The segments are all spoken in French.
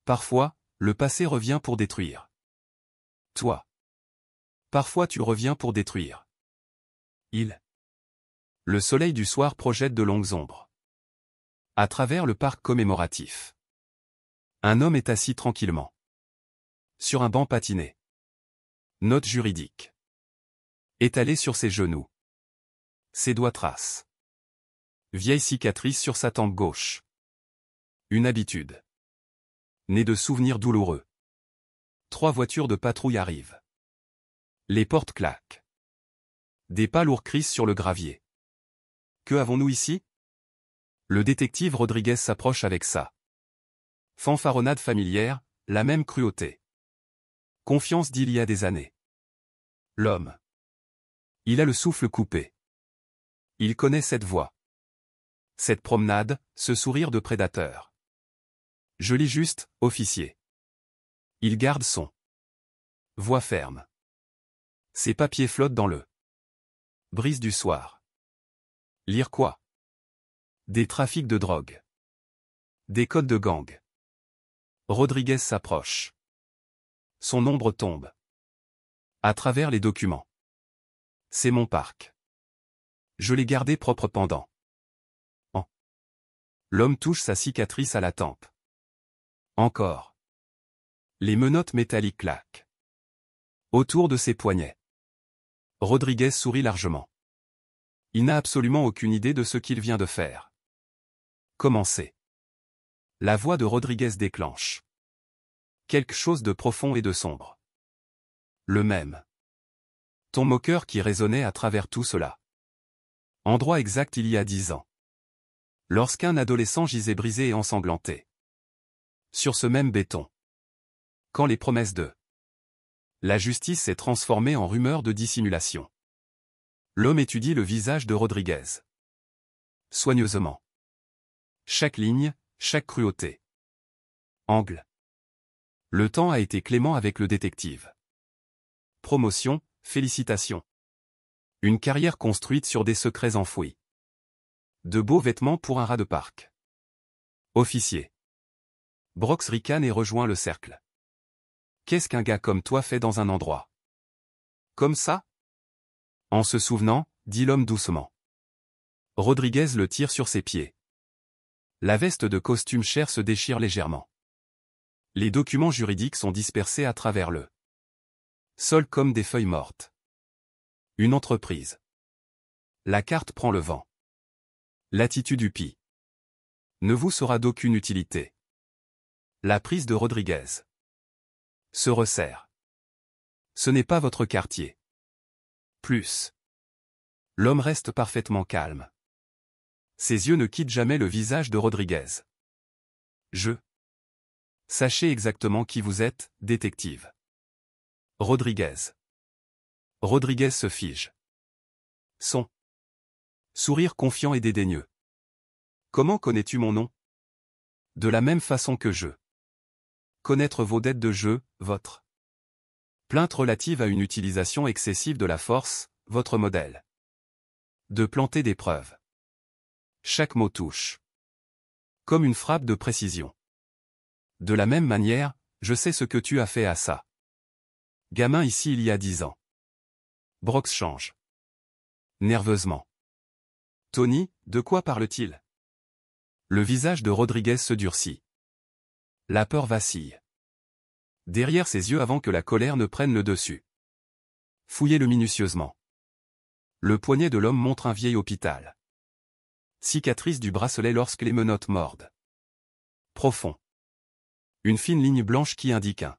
Parfois, le passé revient pour détruire. Toi. Parfois tu reviens pour détruire. Il. Le soleil du soir projette de longues ombres. À travers le parc commémoratif. Un homme est assis tranquillement. Sur un banc patiné. Note juridique. Étalé sur ses genoux. Ses doigts tracent. Vieille cicatrice sur sa tempe gauche. Une habitude. Née de souvenirs douloureux. 3 voitures de patrouille arrivent. Les portes claquent. Des pas lourds crissent sur le gravier. Que avons-nous ici? Le détective Rodriguez s'approche avec ça. Fanfaronnade familière, la même cruauté. Confiance d'il y a des années. L'homme. Il a le souffle coupé. Il connaît cette voix. Cette promenade, ce sourire de prédateur. Je lis juste, officier. Il garde son. Voix ferme. Ses papiers flottent dans le. Brise du soir. Lire quoi? Des trafics de drogue. Des codes de gang. Rodriguez s'approche. Son ombre tombe. À travers les documents. C'est mon parc. Je l'ai gardé propre pendant. An. L'homme touche sa cicatrice à la tempe. Encore. Les menottes métalliques claquent. Autour de ses poignets. Rodriguez sourit largement. Il n'a absolument aucune idée de ce qu'il vient de faire. Commencer. La voix de Rodriguez déclenche. Quelque chose de profond et de sombre. Le même. Ton moqueur qui résonnait à travers tout cela. Endroit exact il y a 10 ans. Lorsqu'un adolescent gisait brisé et ensanglanté. Sur ce même béton. Quand les promesses de la justice s'est transformée en rumeur de dissimulation. L'homme étudie le visage de Rodriguez. Soigneusement. Chaque ligne, chaque cruauté. Angle. Le temps a été clément avec le détective. Promotion, félicitations. Une carrière construite sur des secrets enfouis. De beaux vêtements pour un rat de parc. Officier. Brox ricane et rejoint le cercle. Qu'est-ce qu'un gars comme toi fait dans un endroit comme ça? En se souvenant, dit l'homme doucement. Rodriguez le tire sur ses pieds. La veste de costume cher se déchire légèrement. Les documents juridiques sont dispersés à travers le sol comme des feuilles mortes. Une entreprise. La carte prend le vent. L'attitude UPI. Ne vous sera d'aucune utilité. La prise de Rodriguez. Se resserre. Ce n'est pas votre quartier. Plus. L'homme reste parfaitement calme. Ses yeux ne quittent jamais le visage de Rodriguez. Sachez exactement qui vous êtes, détective. Rodriguez. Rodriguez se fige. Son sourire confiant et dédaigneux. Comment connais-tu mon nom? De la même façon que je. Connaître vos dettes de jeu, votre plainte relative à une utilisation excessive de la force, votre modèle. De planter des preuves. Chaque mot touche. Comme une frappe de précision. De la même manière, je sais ce que tu as fait à ça. Gamin ici il y a 10 ans. Brox change. Nerveusement. Tony, de quoi parle-t-il? Le visage de Rodriguez se durcit. La peur vacille. Derrière ses yeux avant que la colère ne prenne le dessus. Fouillez-le minutieusement. Le poignet de l'homme montre un vieil hôpital. Cicatrice du bracelet lorsque les menottes mordent. Profond. Une fine ligne blanche qui indique un.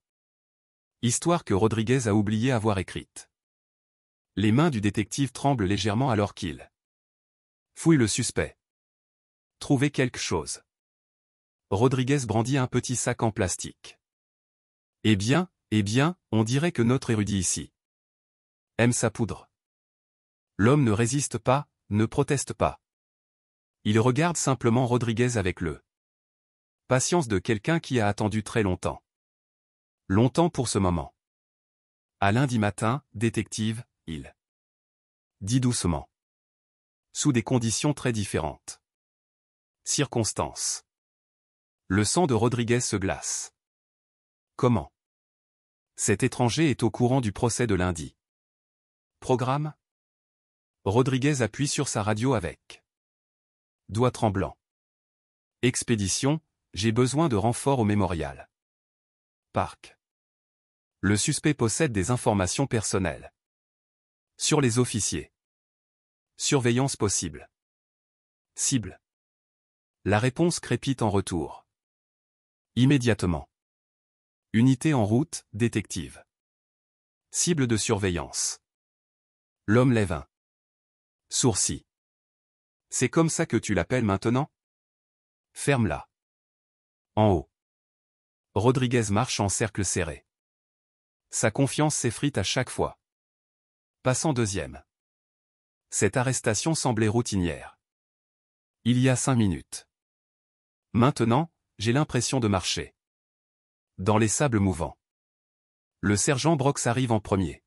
Histoire que Rodriguez a oublié avoir écrite. Les mains du détective tremblent légèrement alors qu'il fouille le suspect. Trouvez quelque chose. Rodriguez brandit un petit sac en plastique. Eh bien, on dirait que notre érudit ici aime sa poudre. L'homme ne résiste pas, ne proteste pas. Il regarde simplement Rodriguez avec le patience de quelqu'un qui a attendu très longtemps. Longtemps pour ce moment. À lundi matin, détective, il dit doucement. Sous des conditions très différentes. Circonstances. Le sang de Rodriguez se glace. Comment? Cet étranger est au courant du procès de lundi. Programme? Rodriguez appuie sur sa radio avec doigt tremblant. Expédition, j'ai besoin de renforts au mémorial. Parc. Le suspect possède des informations personnelles. Sur les officiers. Surveillance possible. Cible. La réponse crépite en retour. Immédiatement. Unité en route, détective. Cible de surveillance. L'homme lève un sourcil. C'est comme ça que tu l'appelles maintenant? Ferme-la. En haut. Rodriguez marche en cercle serré. Sa confiance s'effrite à chaque fois. Passant deuxième. Cette arrestation semblait routinière. Il y a 5 minutes. Maintenant, j'ai l'impression de marcher. Dans les sables mouvants. Le sergent Brox arrive en premier.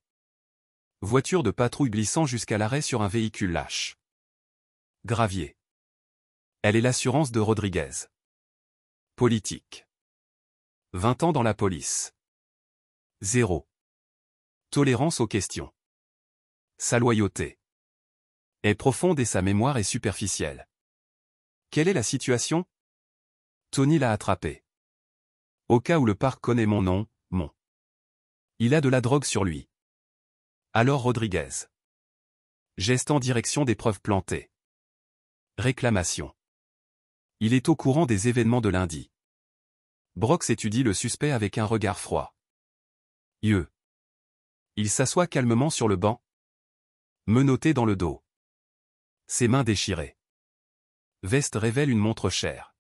Voiture de patrouille glissant jusqu'à l'arrêt sur un véhicule lâche. Gravier. Elle est l'assurance de Rodriguez. Politique. 20 ans dans la police. 0. Tolérance aux questions. Sa loyauté est profonde et sa mémoire est superficielle. Quelle est la situation? Tony l'a attrapé. Au cas où le parc connaît mon nom, il a de la drogue sur lui. Alors Rodriguez. Geste en direction des preuves plantées. Réclamation. Il est au courant des événements de lundi. Brox étudie le suspect avec un regard froid. Il s'assoit calmement sur le banc. Menotté dans le dos. Ses mains déchirées. Veste révèle une montre chère.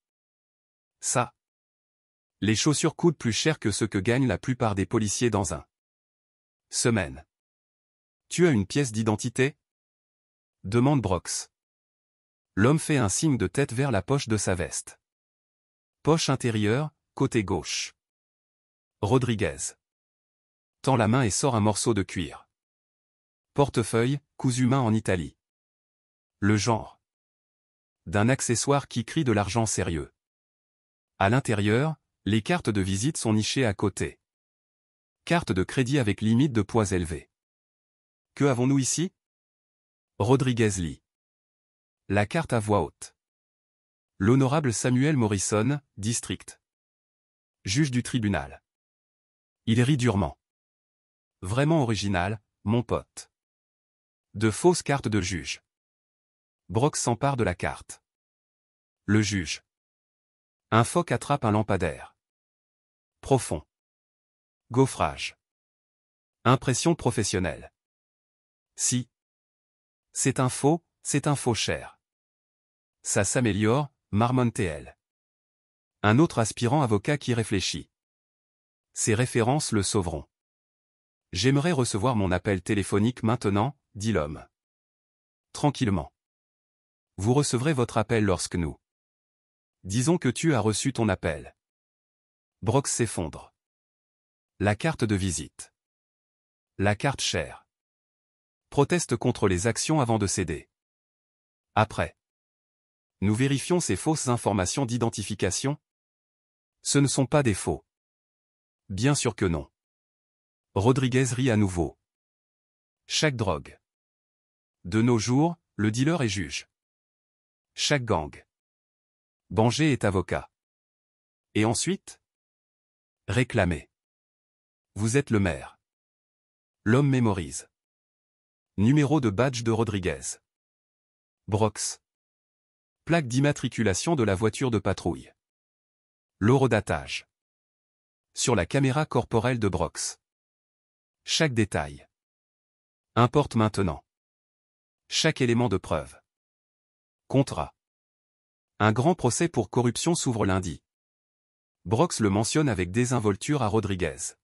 Ça. Les chaussures coûtent plus cher que ce que gagnent la plupart des policiers dans un semaine. Tu as une pièce d'identité? Demande Brox. L'homme fait un signe de tête vers la poche de sa veste. Poche intérieure, côté gauche. Rodriguez tend la main et sort un morceau de cuir. Portefeuille, cousu main en Italie. Le genre d'un accessoire qui crie de l'argent sérieux. À l'intérieur, les cartes de visite sont nichées à côté. Carte de crédit avec limite de poids élevé. Que avons-nous ici? Rodriguez lit la carte à voix haute. L'honorable Samuel Morrison, district juge du tribunal. Il rit durement. Vraiment original, mon pote. De fausses cartes de juge. Brox s'empare de la carte. Le juge. Un phoque attrape un lampadaire. Profond. Gaufrage. Impression professionnelle. Si. C'est un faux cher. Ça s'améliore, marmonne-t-elle. Un autre aspirant avocat qui réfléchit. Ces références le sauveront. J'aimerais recevoir mon appel téléphonique maintenant, dit l'homme. Tranquillement. Vous recevrez votre appel lorsque nous. Disons que tu as reçu ton appel. Brox s'effondre. La carte de visite. La carte chère. Proteste contre les actions avant de céder. Après. Nous vérifions ces fausses informations d'identification. Ce ne sont pas des faux. Bien sûr que non. Rodriguez rit à nouveau. Chaque drogue. De nos jours, le dealer est juge. Chaque gang. Banger est avocat. Et ensuite? Réclamer. Vous êtes le maire. L'homme mémorise. Numéro de badge de Rodriguez. Brox. Plaque d'immatriculation de la voiture de patrouille. L'horodatage. Sur la caméra corporelle de Brox. Chaque détail. Importe maintenant. Chaque élément de preuve. Contrat. Un grand procès pour corruption s'ouvre lundi. Brox le mentionne avec désinvolture à Rodriguez.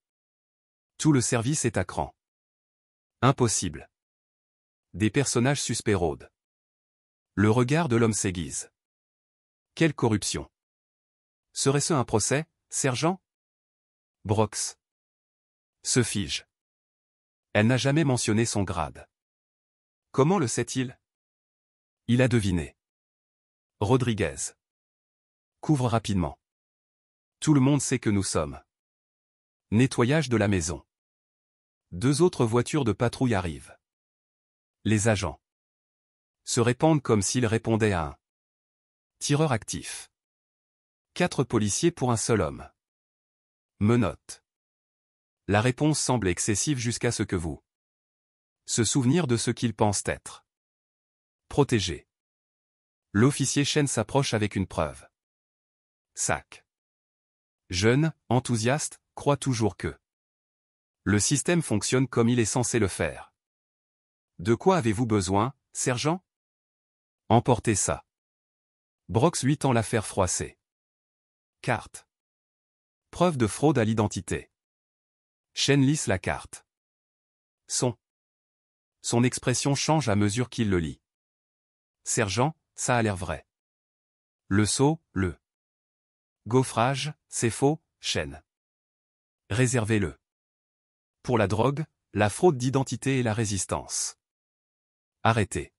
Tout le service est à cran. Impossible. Des personnages suspects rôdent. Le regard de l'homme s'aiguise. Quelle corruption? Serait-ce un procès, sergent? Brox se fige. Elle n'a jamais mentionné son grade. Comment le sait-il? Il a deviné. Rodriguez couvre rapidement. Tout le monde sait que nous sommes Nettoyage de la maison. 2 autres voitures de patrouille arrivent. Les agents se répandent comme s'ils répondaient à un tireur actif. 4 policiers pour un seul homme. Menottes. La réponse semble excessive jusqu'à ce que vous se souvenir de ce qu'ils pensent être protégés. L'officier Chen s'approche avec une preuve. Sac. Jeune, enthousiaste, croit toujours que le système fonctionne comme il est censé le faire. De quoi avez-vous besoin, sergent? Emportez ça. Brox lui tend l'affaire froissée. Carte. Preuve de fraude à l'identité. Chen lisse la carte. Son expression change à mesure qu'il le lit. Sergent, ça a l'air vrai. Le seau, le gaufrage, c'est faux, Chen. Réservez-le. Pour la drogue, la fraude d'identité et la résistance. Arrêtez.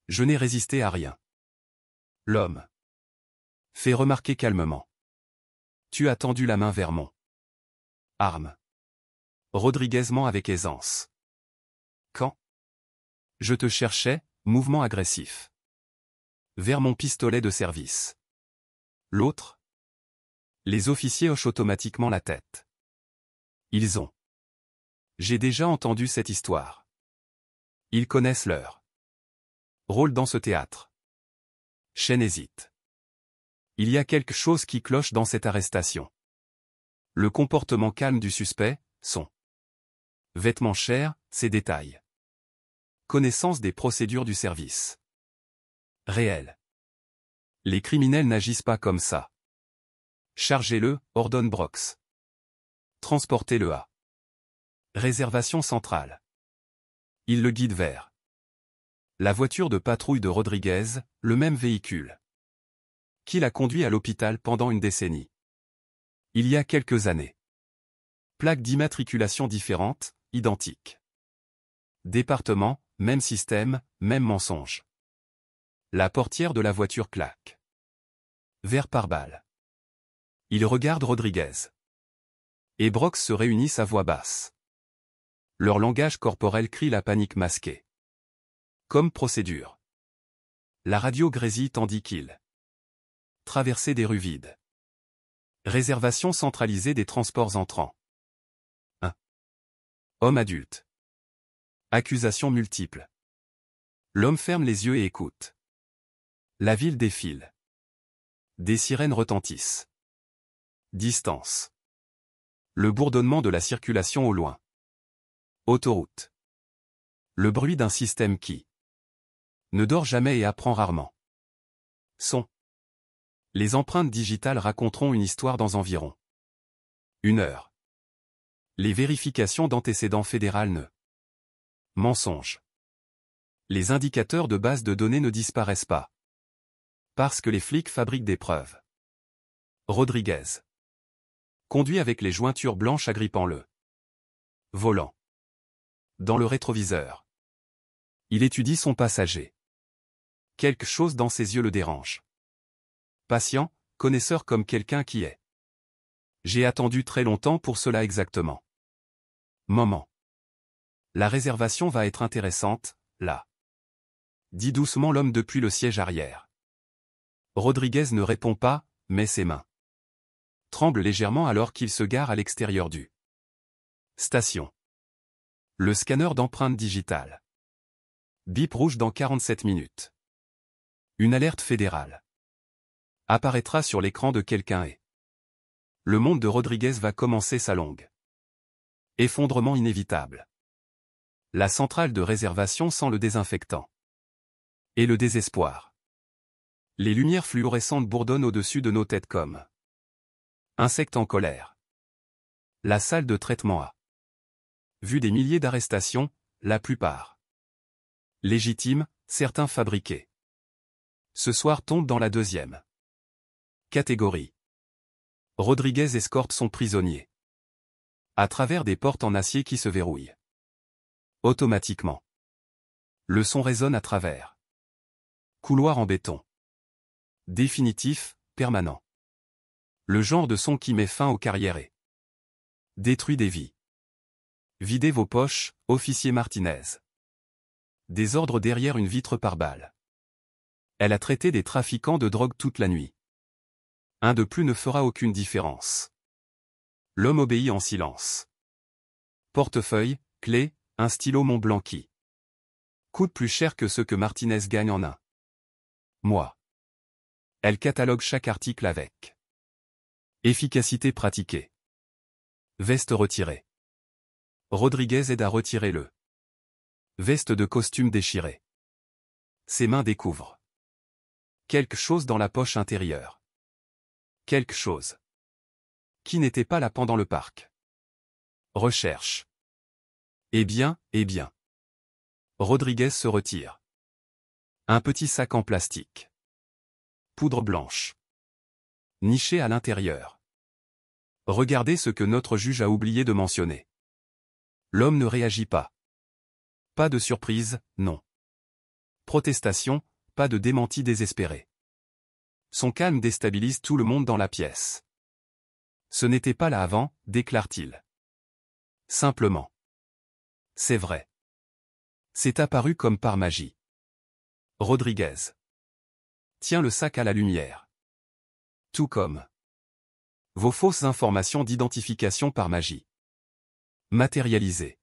Je n'ai résisté à rien. L'homme fait remarquer calmement. Tu as tendu la main vers mon arme. Rodriguez ment avec aisance. Quand je te cherchais, mouvement agressif. Vers mon pistolet de service. L'autre? Les officiers hochent automatiquement la tête. Ils ont. J'ai déjà entendu cette histoire. Ils connaissent leur rôle dans ce théâtre. Chen hésite. Il y a quelque chose qui cloche dans cette arrestation. Le comportement calme du suspect, son vêtement cher, ses détails. Connaissance des procédures du service. Réel. Les criminels n'agissent pas comme ça. Chargez-le, ordonne Brox. Transportez-le à réservation centrale. Il le guide vers la voiture de patrouille de Rodriguez, le même véhicule qui l'a conduit à l'hôpital pendant une décennie. Il y a quelques années. Plaques d'immatriculation différentes, identiques. Département, même système, même mensonge. La portière de la voiture claque. Verre par balle. Il regarde Rodriguez. Et Brox se réunissent à voix basse. Leur langage corporel crie la panique masquée. Comme procédure. La radio grésille tandis qu'il traversait des rues vides. Réservation centralisée des transports entrants. 1. Homme adulte. Accusations multiples. L'homme ferme les yeux et écoute. La ville défile. Des sirènes retentissent. Distance. Le bourdonnement de la circulation au loin. Autoroute. Le bruit d'un système qui ne dort jamais et apprend rarement. Son. Les empreintes digitales raconteront une histoire dans environ 1 heure. Les vérifications d'antécédents fédérales ne. Mensonge. Les indicateurs de base de données ne disparaissent pas. Parce que les flics fabriquent des preuves. Rodriguez conduit avec les jointures blanches agrippant le volant. Dans le rétroviseur. Il étudie son passager. Quelque chose dans ses yeux le dérange. Patient, connaisseur comme quelqu'un qui est. J'ai attendu très longtemps pour cela exactement. Moment. La réservation va être intéressante, là. Dit doucement l'homme depuis le siège arrière. Rodriguez ne répond pas, mais ses mains tremblent légèrement alors qu'il se gare à l'extérieur du station. Le scanner d'empreintes digitales. Bip rouge dans 47 minutes. Une alerte fédérale apparaîtra sur l'écran de quelqu'un et le monde de Rodriguez va commencer sa longue effondrement inévitable. La centrale de réservation sent le désinfectant. Et le désespoir. Les lumières fluorescentes bourdonnent au-dessus de nos têtes comme insectes en colère. La salle de traitement a vu des milliers d'arrestations, la plupart légitimes, certains fabriqués. Ce soir tombe dans la deuxième catégorie. Rodriguez escorte son prisonnier à travers des portes en acier qui se verrouillent automatiquement. Le son résonne à travers. Couloir en béton. Définitif, permanent. Le genre de son qui met fin aux carrières et Détruit des vies. Videz vos poches, officier Martinez. Désordre derrière une vitre par balle. Elle a traité des trafiquants de drogue toute la nuit. Un de plus ne fera aucune différence. L'homme obéit en silence. Portefeuille, clé, un stylo Montblanc coûte plus cher que ce que Martinez gagne en un mois. Elle catalogue chaque article avec efficacité pratiquée. Veste retirée. Rodriguez aide à retirer le veste de costume déchirée. Ses mains découvrent quelque chose dans la poche intérieure. Quelque chose qui n'était pas là pendant le parc. Recherche. Eh bien. Rodriguez se retire. Un petit sac en plastique. Poudre blanche. Niché à l'intérieur. Regardez ce que notre juge a oublié de mentionner. L'homme ne réagit pas. Pas de surprise, non. Protestation, pas de démenti désespéré. Son calme déstabilise tout le monde dans la pièce. Ce n'était pas là avant, déclare-t-il. Simplement. C'est vrai. C'est apparu comme par magie. Rodriguez tient le sac à la lumière. Tout comme vos fausses informations d'identification par magie. Matérialisées.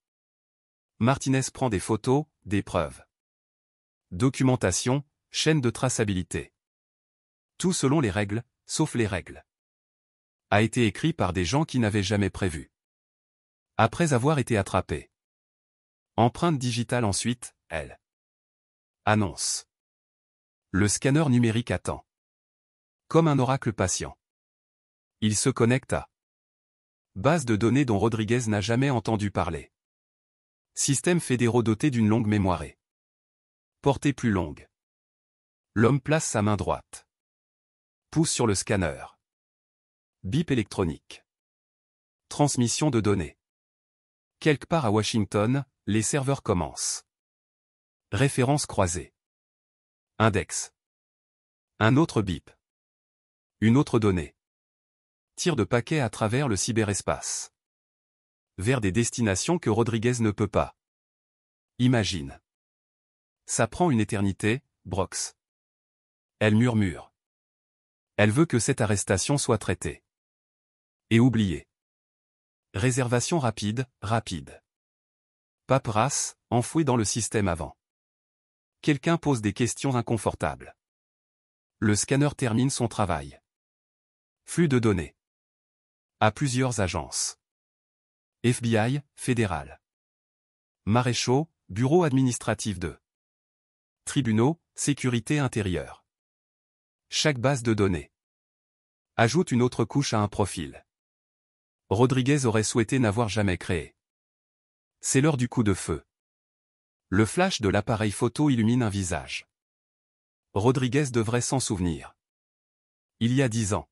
Martinez prend des photos, des preuves. Documentation, chaîne de traçabilité. Tout selon les règles, sauf les règles. A été écrit par des gens qui n'avaient jamais prévu. Après avoir été attrapé. Empreinte digitale ensuite, elle. Annonce. Le scanner numérique attend. Comme un oracle patient. Il se connecte à base de données dont Rodriguez n'a jamais entendu parler. Systèmes fédéraux dotés d'une longue mémoire. Portée plus longue. L'homme place sa main droite. Pousse sur le scanner. Bip électronique. Transmission de données. Quelque part à Washington, les serveurs commencent. Références croisées. Index. Un autre bip. Une autre donnée. Tir de paquets à travers le cyberespace. Vers des destinations que Rodriguez ne peut pas. Imagine. Ça prend une éternité, Brox. Elle murmure. Elle veut que cette arrestation soit traitée. Et oubliée. Réservation rapide. Paperasse, enfouie dans le système avant. Quelqu'un pose des questions inconfortables. Le scanner termine son travail. Flux de données. À plusieurs agences. FBI, fédéral. Maréchaux, bureau administratif de. Tribunaux, sécurité intérieure. Chaque base de données ajoute une autre couche à un profil. Rodriguez aurait souhaité n'avoir jamais créé. C'est l'heure du coup de feu. Le flash de l'appareil photo illumine un visage. Rodriguez devrait s'en souvenir. Il y a 10 ans.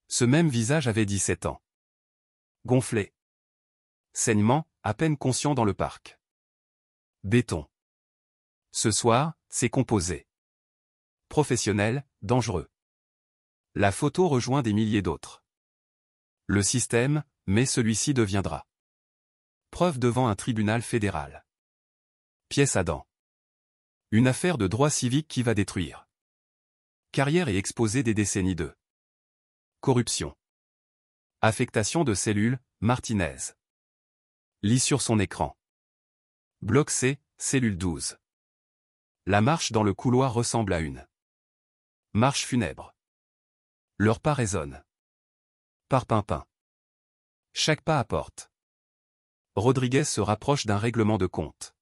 Ce même visage avait 17 ans. Gonflé. Saignement, à peine conscient dans le parc. Béton. Ce soir, c'est composé. Professionnel, dangereux. La photo rejoint des milliers d'autres. Le système, mais celui-ci deviendra preuve devant un tribunal fédéral. Pièce à dents. Une affaire de droit civique qui va détruire carrière et exposer des décennies de corruption. Affectation de cellules, Martinez. Lit sur son écran. Bloc C, cellule 12. La marche dans le couloir ressemble à une marche funèbre. Leur pas résonne. Parpimpin. Chaque pas apporte. Rodriguez se rapproche d'un règlement de compte.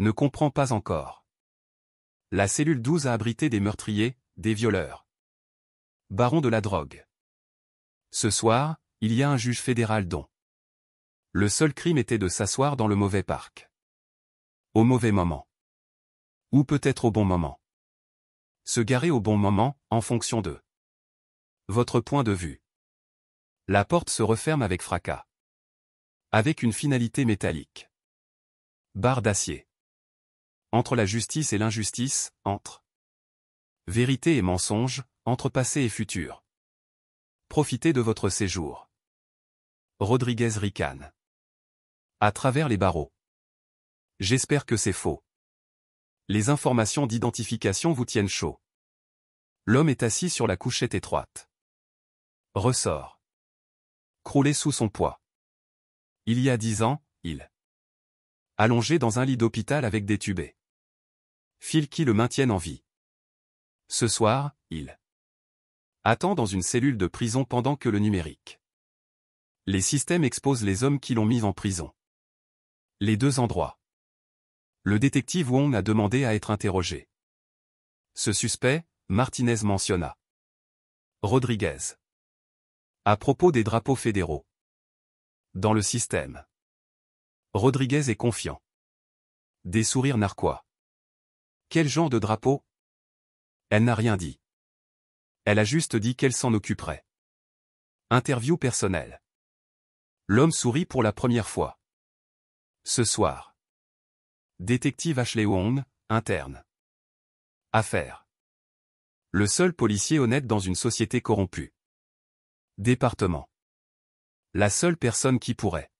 Ne comprend pas encore. La cellule 12 a abrité des meurtriers, des violeurs. Barons de la drogue. Ce soir, il y a un juge fédéral dont le seul crime était de s'asseoir dans le mauvais parc. Au mauvais moment. Ou peut-être au bon moment. Se garer au bon moment, en fonction de votre point de vue. La porte se referme avec fracas. Avec une finalité métallique. Barre d'acier. Entre la justice et l'injustice, entre vérité et mensonge, entre passé et futur. Profitez de votre séjour. Rodriguez ricane. À travers les barreaux. J'espère que c'est faux. Les informations d'identification vous tiennent chaud. L'homme est assis sur la couchette étroite. Ressort. Croulé sous son poids. Il y a 10 ans, il. Allongé dans un lit d'hôpital avec des tubés. Fils qui le maintiennent en vie. Ce soir, il. Attend dans une cellule de prison pendant que le numérique. Les systèmes exposent les hommes qui l'ont mis en prison. Les deux endroits. Le détective Wong a demandé à être interrogé. Ce suspect, Martinez mentionna. Rodriguez. À propos des drapeaux fédéraux. Dans le système. Rodriguez est confiant. Des sourires narquois. Quel genre de drapeau? Elle n'a rien dit. Elle a juste dit qu'elle s'en occuperait. Interview personnelle. L'homme sourit pour la première fois. Ce soir. Détective Ashley Wong, interne. Affaire. Le seul policier honnête dans une société corrompue. Département. La seule personne qui pourrait.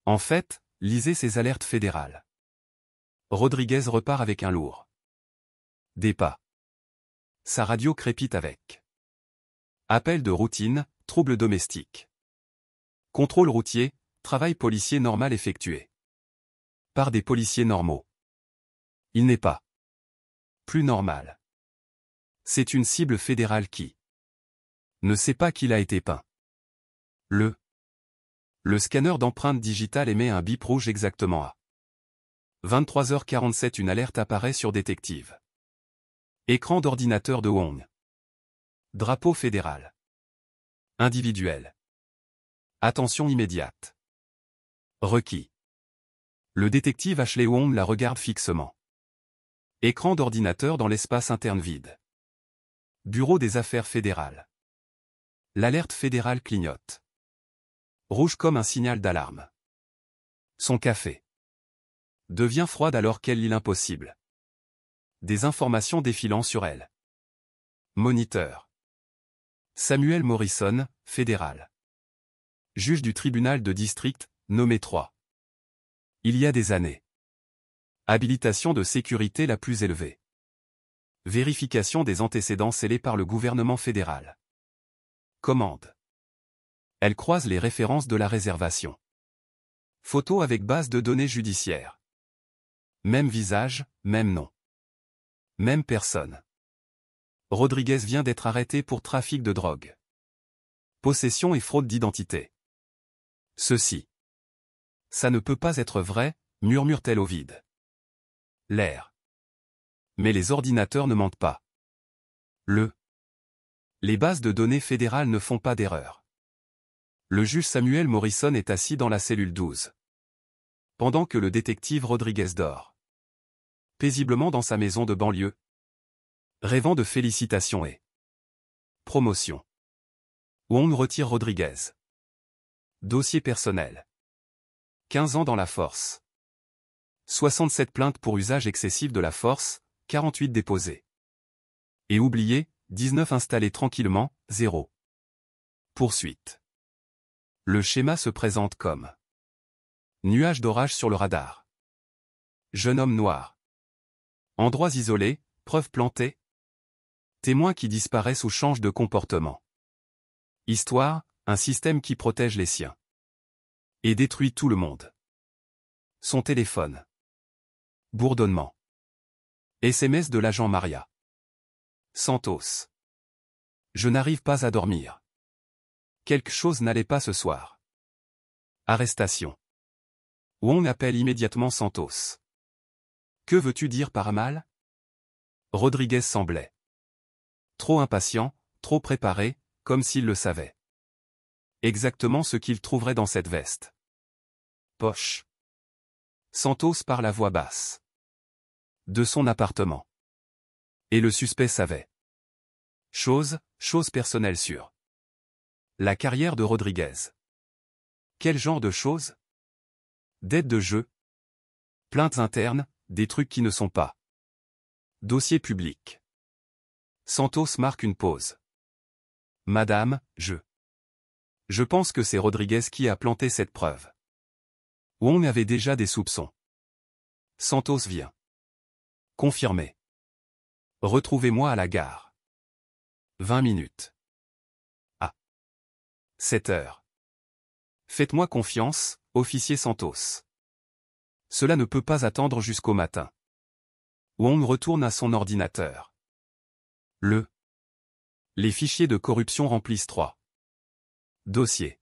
En fait, lisez ces alertes fédérales. Rodriguez repart avec un lourd. Des pas. Sa radio crépite avec. Appel de routine, trouble domestique. Contrôle routier, travail policier normal effectué. Par des policiers normaux. Il n'est pas plus normal. C'est une cible fédérale qui ne sait pas qu'il a été peint. Le scanner d'empreinte digitale émet un bip rouge exactement à 23h47. Une alerte apparaît sur détective. Écran d'ordinateur de Wong. Drapeau fédéral. Individuel. Attention immédiate. Requis. Le détective Ashley Wong la regarde fixement. Écran d'ordinateur dans l'espace interne vide. Bureau des affaires fédérales. L'alerte fédérale clignote. Rouge comme un signal d'alarme. Son café devient froide alors qu'elle lit l'impossible. Des informations défilant sur elle. Moniteur. Samuel Morrison, fédéral. Juge du tribunal de district, nommé 3. Il y a des années. Habilitation de sécurité la plus élevée. Vérification des antécédents scellés par le gouvernement fédéral. Commande. Elle croise les références de la réservation. Photo avec base de données judiciaires. Même visage, même nom. Même personne. Rodriguez vient d'être arrêté pour trafic de drogue. Possession et fraude d'identité. Ceci. Ça ne peut pas être vrai, murmure-t-elle au vide. L'air. Mais les ordinateurs ne mentent pas. Les bases de données fédérales ne font pas d'erreur. Le juge Samuel Morrison est assis dans la cellule 12. Pendant que le détective Rodriguez dort. Paisiblement dans sa maison de banlieue. Rêvant de félicitations et promotion. Wong retire Rodriguez. Dossier personnel. 15 ans dans la force. 67 plaintes pour usage excessif de la force, 48 déposées. Et oublié, 19 installés tranquillement, 0. Poursuite. Le schéma se présente comme nuage d'orage sur le radar. Jeune homme noir. Endroits isolés, preuves plantées. Témoins qui disparaissent ou changent de comportement. Histoire, un système qui protège les siens. Et détruit tout le monde. Son téléphone. Bourdonnement. SMS de l'agent Maria. Santos. Je n'arrive pas à dormir. Quelque chose n'allait pas ce soir. Arrestation. Wong appelle immédiatement Santos. Que veux-tu dire par mal? Rodriguez semblait trop impatient, trop préparé, comme s'il le savait. Exactement ce qu'il trouverait dans cette veste. Poche. Santos parle à voix basse. De son appartement. Et le suspect savait. Chose personnelle sur la carrière de Rodriguez. Quel genre de choses? D'aide de jeu. Plaintes internes, des trucs qui ne sont pas. Dossier public. Santos marque une pause. Madame, je Je pense que c'est Rodriguez qui a planté cette preuve. Wong avait déjà des soupçons. Santos vient. Confirmé. Retrouvez-moi à la gare. 20 minutes. À 7 heures. Faites-moi confiance, officier Santos. Cela ne peut pas attendre jusqu'au matin. Wong retourne à son ordinateur. Les fichiers de corruption remplissent 3 dossiers.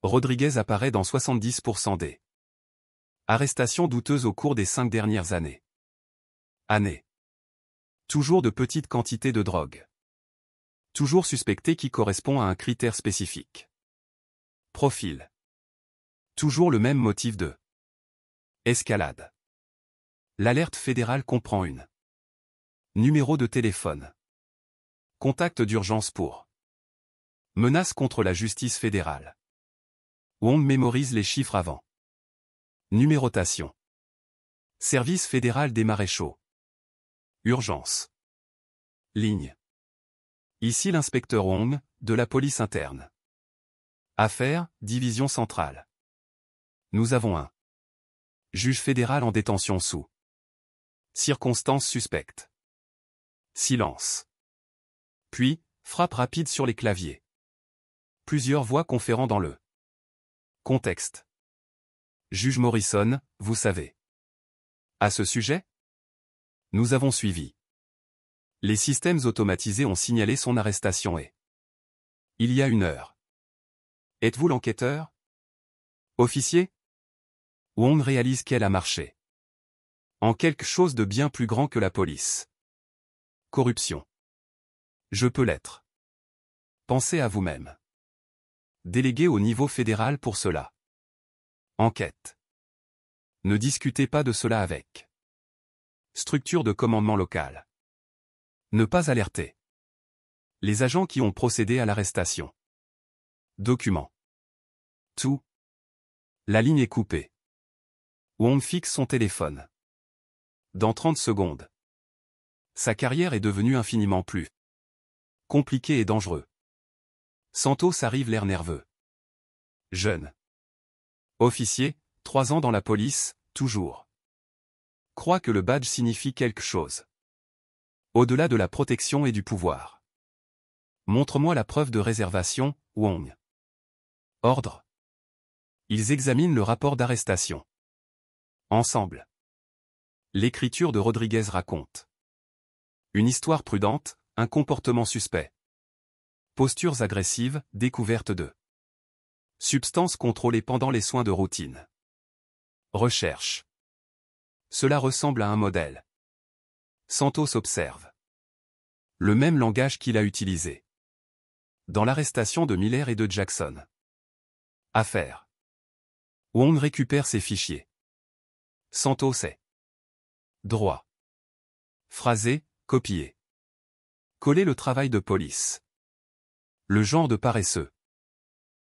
Rodriguez apparaît dans 70% des arrestations douteuses au cours des 5 dernières années. Toujours de petites quantités de drogue. Toujours suspecté qui correspond à un critère spécifique. Profil. Toujours le même motif de escalade. L'alerte fédérale comprend une numéro de téléphone. Contact d'urgence pour menace contre la justice fédérale. Wong mémorise les chiffres avant. Numérotation. Service fédéral des maréchaux. Urgence. Ligne. Ici l'inspecteur Wong, de la police interne. Affaires, division centrale. Nous avons un juge fédéral en détention sous circonstances suspectes. Silence. Puis, frappe rapide sur les claviers. Plusieurs voix conférant dans le contexte. Juge Morrison, vous savez. À ce sujet, nous avons suivi. Les systèmes automatisés ont signalé son arrestation et il y a 1 heure. Êtes-vous l'enquêteur? Officier? Wong réalise qu'elle a marché en quelque chose de bien plus grand que la police. Corruption. Je peux l'être. Pensez à vous-même. Délégué au niveau fédéral pour cela. Enquête. Ne discutez pas de cela avec. Structure de commandement local. Ne pas alerter les agents qui ont procédé à l'arrestation. Document. Tout. La ligne est coupée. Wong fixe son téléphone. Dans 30 secondes. Sa carrière est devenue infiniment plus compliquée et dangereux. Santos arrive l'air nerveux. Jeune. Officier, 3 ans dans la police, toujours. Croit que le badge signifie quelque chose. Au-delà de la protection et du pouvoir. Montre-moi la preuve de réservation, Wong. Ordre. Ils examinent le rapport d'arrestation. Ensemble. L'écriture de Rodriguez raconte une histoire prudente, un comportement suspect. Postures agressives, découverte de substances contrôlées pendant les soins de routine. Recherche. Cela ressemble à un modèle. Santos observe le même langage qu'il a utilisé dans l'arrestation de Miller et de Jackson. Affaire. Wong récupère ses fichiers. Santos est droit. Phrasé, copier. Coller le travail de police. Le genre de paresseux.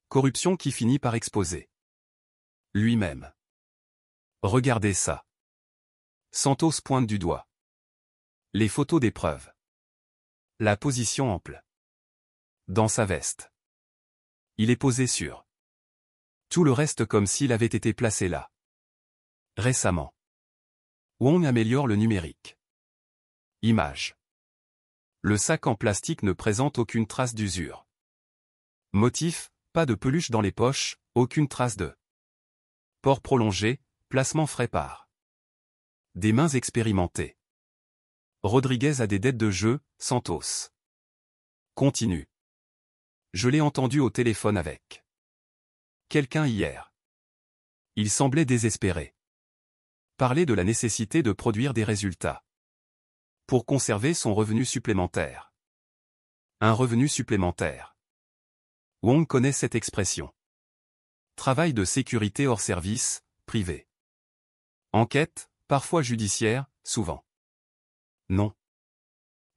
Corruption qui finit par exposer lui-même. Regardez ça. Santos pointe du doigt les photos des preuves. La position ample. Dans sa veste. Il est posé sur tout le reste comme s'il avait été placé là récemment. Wong améliore le numérique. Image. Le sac en plastique ne présente aucune trace d'usure. Motif, pas de peluche dans les poches, aucune trace de port prolongé, placement frais par des mains expérimentées. Rodriguez a des dettes de jeu, Santos. Continue. Je l'ai entendu au téléphone avec quelqu'un hier. Il semblait désespéré. Parler de la nécessité de produire des résultats pour conserver son revenu supplémentaire. Un revenu supplémentaire. Wong connaît cette expression. Travail de sécurité hors service, privé. Enquête, parfois judiciaire, souvent. Non.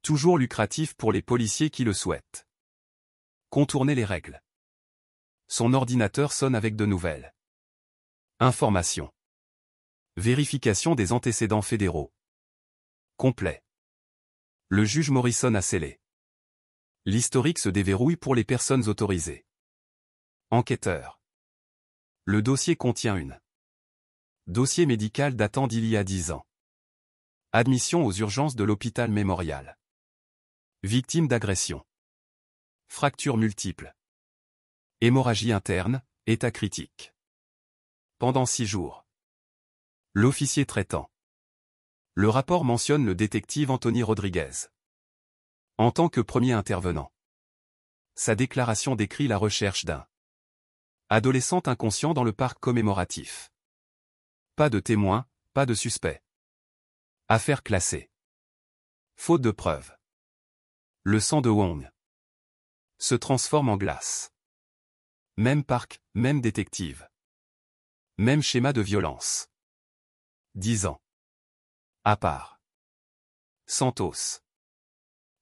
Toujours lucratif pour les policiers qui le souhaitent. Contourner les règles. Son ordinateur sonne avec de nouvelles informations. Vérification des antécédents fédéraux. Complet. Le juge Morrison a scellé. L'historique se déverrouille pour les personnes autorisées. Enquêteur. Le dossier contient une. Dossier médical datant d'il y a 10 ans. Admission aux urgences de l'hôpital Mémorial. Victime d'agression. Fractures multiples. Hémorragie interne, état critique. Pendant 6 jours. L'officier traitant. Le rapport mentionne le détective Anthony Rodriguez. En tant que premier intervenant. Sa déclaration décrit la recherche d'un adolescent inconscient dans le parc commémoratif. Pas de témoin, pas de suspect. Affaire classée. Faute de preuves. Le sang de Wong se transforme en glace. Même parc, même détective. Même schéma de violence. 10 ans. À part. Santos.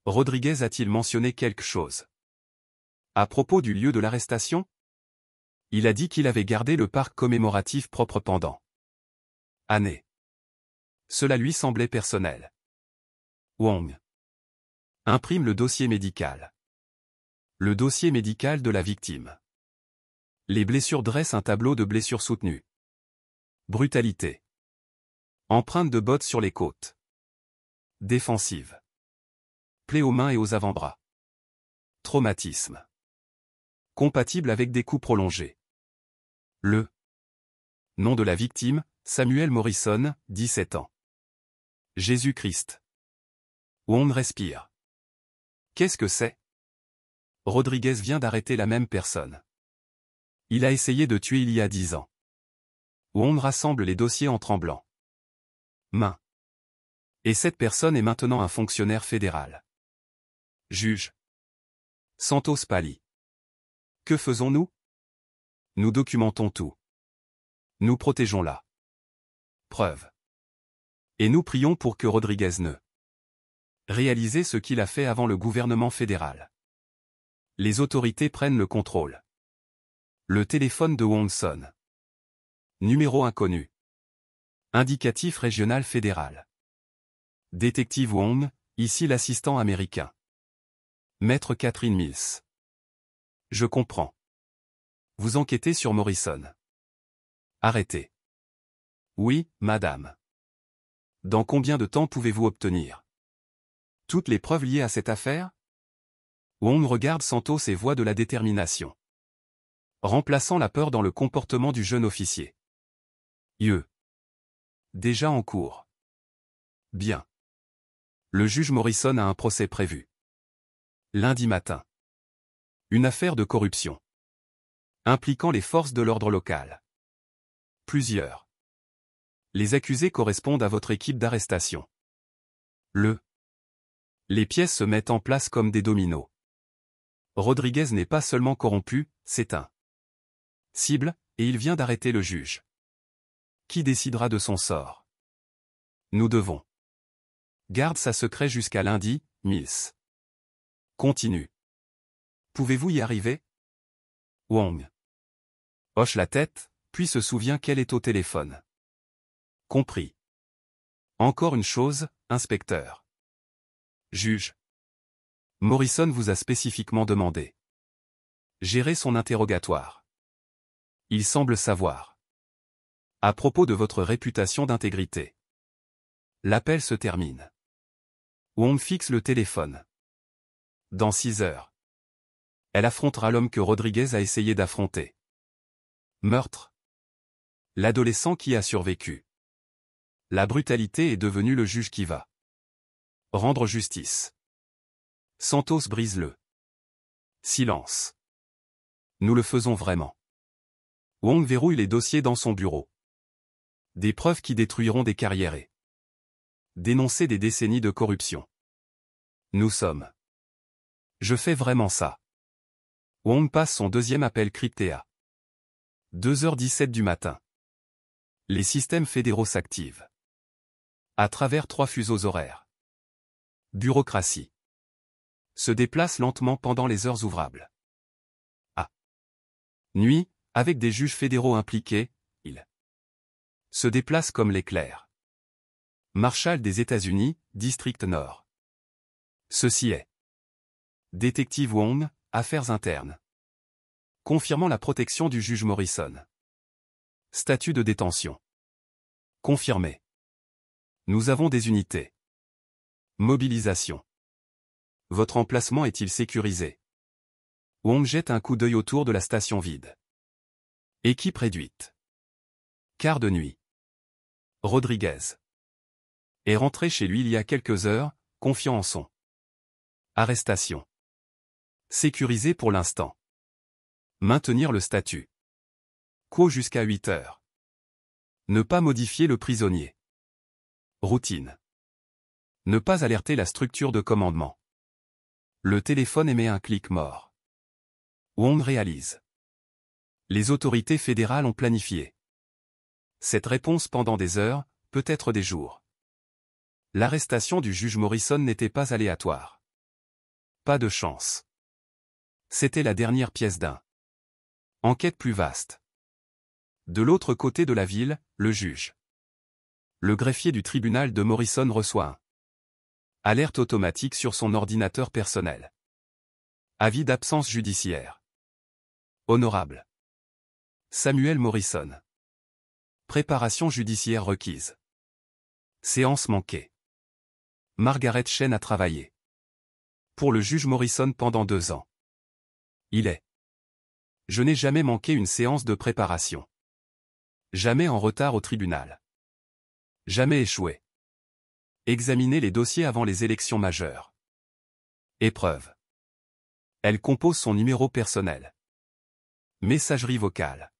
Rodriguez a-t-il mentionné quelque chose à propos du lieu de l'arrestation? Il a dit qu'il avait gardé le parc commémoratif propre pendant années. Cela lui semblait personnel. Wong imprime le dossier médical. Le dossier médical de la victime. Les blessures dressent un tableau de blessures soutenues. Brutalité. Empreinte de bottes sur les côtes. Défensive. Plaies aux mains et aux avant-bras. Traumatisme. Compatible avec des coups prolongés. Le nom de la victime, Samuel Morrison, 17 ans. Jésus-Christ. Wong respire. Qu'est-ce que c'est? Rodriguez vient d'arrêter la même personne. Il a essayé de tuer il y a 10 ans. Wong rassemble les dossiers en tremblant. Main. Et cette personne est maintenant un fonctionnaire fédéral. Juge. Santos pâlit. Que faisons-nous? Nous documentons tout. Nous protégeons la preuve. Et nous prions pour que Rodriguez ne réalise ce qu'il a fait avant le gouvernement fédéral. Les autorités prennent le contrôle. Le téléphone de Wong sonne. Numéro inconnu. Indicatif régional fédéral. Détective Wong, ici l'assistant américain. Maître Catherine Mills. Je comprends. Vous enquêtez sur Morrison. Arrêtez. Oui, madame. Dans combien de temps pouvez-vous obtenir toutes les preuves liées à cette affaire? Wong regarde Santos et voit de la détermination. Remplaçant la peur dans le comportement du jeune officier. Déjà en cours. Bien. Le juge Morrison a un procès prévu. Lundi matin. Une affaire de corruption. Impliquant les forces de l'ordre local. Plusieurs. Les accusés correspondent à votre équipe d'arrestation. Les pièces se mettent en place comme des dominos. Rodriguez n'est pas seulement corrompu, c'est un cible, et il vient d'arrêter le juge. Qui décidera de son sort? Nous devons. Garde ça secret jusqu'à lundi, Mills. Continue. Pouvez-vous y arriver? Wong hoche la tête, puis se souvient qu'elle est au téléphone. Compris. Encore une chose, inspecteur. Juge. Morrison vous a spécifiquement demandé. Gérer son interrogatoire. Il semble savoir. À propos de votre réputation d'intégrité. L'appel se termine. Wong fixe le téléphone. Dans 6 heures. Elle affrontera l'homme que Rodriguez a essayé d'affronter. Meurtre. L'adolescent qui a survécu. La brutalité est devenue le juge qui va rendre justice. Santos brise le silence. Nous le faisons vraiment. Wong verrouille les dossiers dans son bureau. Des preuves qui détruiront des carrières et dénoncer des décennies de corruption. Nous sommes. Je fais vraiment ça. Wong passe son deuxième appel crypté à 2h17 du matin. Les systèmes fédéraux s'activent. À travers 3 fuseaux horaires. Bureaucratie. Se déplace lentement pendant les heures ouvrables. À nuit, avec des juges fédéraux impliqués, il se déplace comme l'éclair. Marshal des États-Unis, District Nord. Ceci est. Détective Wong, Affaires internes. confirmant la protection du juge Morrison. Statut de détention. Confirmé. Nous avons des unités. Mobilisation. Votre emplacement est-il sécurisé? Wong jette un coup d'œil autour de la station vide. Équipe réduite. Quart de nuit. Rodriguez est rentré chez lui il y a quelques heures, confiant en son arrestation. Sécurisé pour l'instant. Maintenir le statut quo jusqu'à 8 heures. Ne pas modifier le prisonnier. Routine. Ne pas alerter la structure de commandement. Le téléphone émet un clic mort. Wong réalise. Les autorités fédérales ont planifié cette réponse pendant des heures, peut-être des jours. L'arrestation du juge Morrison n'était pas aléatoire. Pas de chance. C'était la dernière pièce d'un enquête plus vaste. De l'autre côté de la ville, le juge. Le greffier du tribunal de Morrison reçoit un alerte automatique sur son ordinateur personnel. Avis d'absence judiciaire. Honorable Samuel Morrison. Préparation judiciaire requise. Séance manquée. Margaret Chen a travaillé pour le juge Morrison pendant 2 ans. Il est. Je n'ai jamais manqué une séance de préparation. Jamais en retard au tribunal. Jamais échoué. Examiner les dossiers avant les élections majeures. Épreuve. Elle compose son numéro personnel. Messagerie vocale.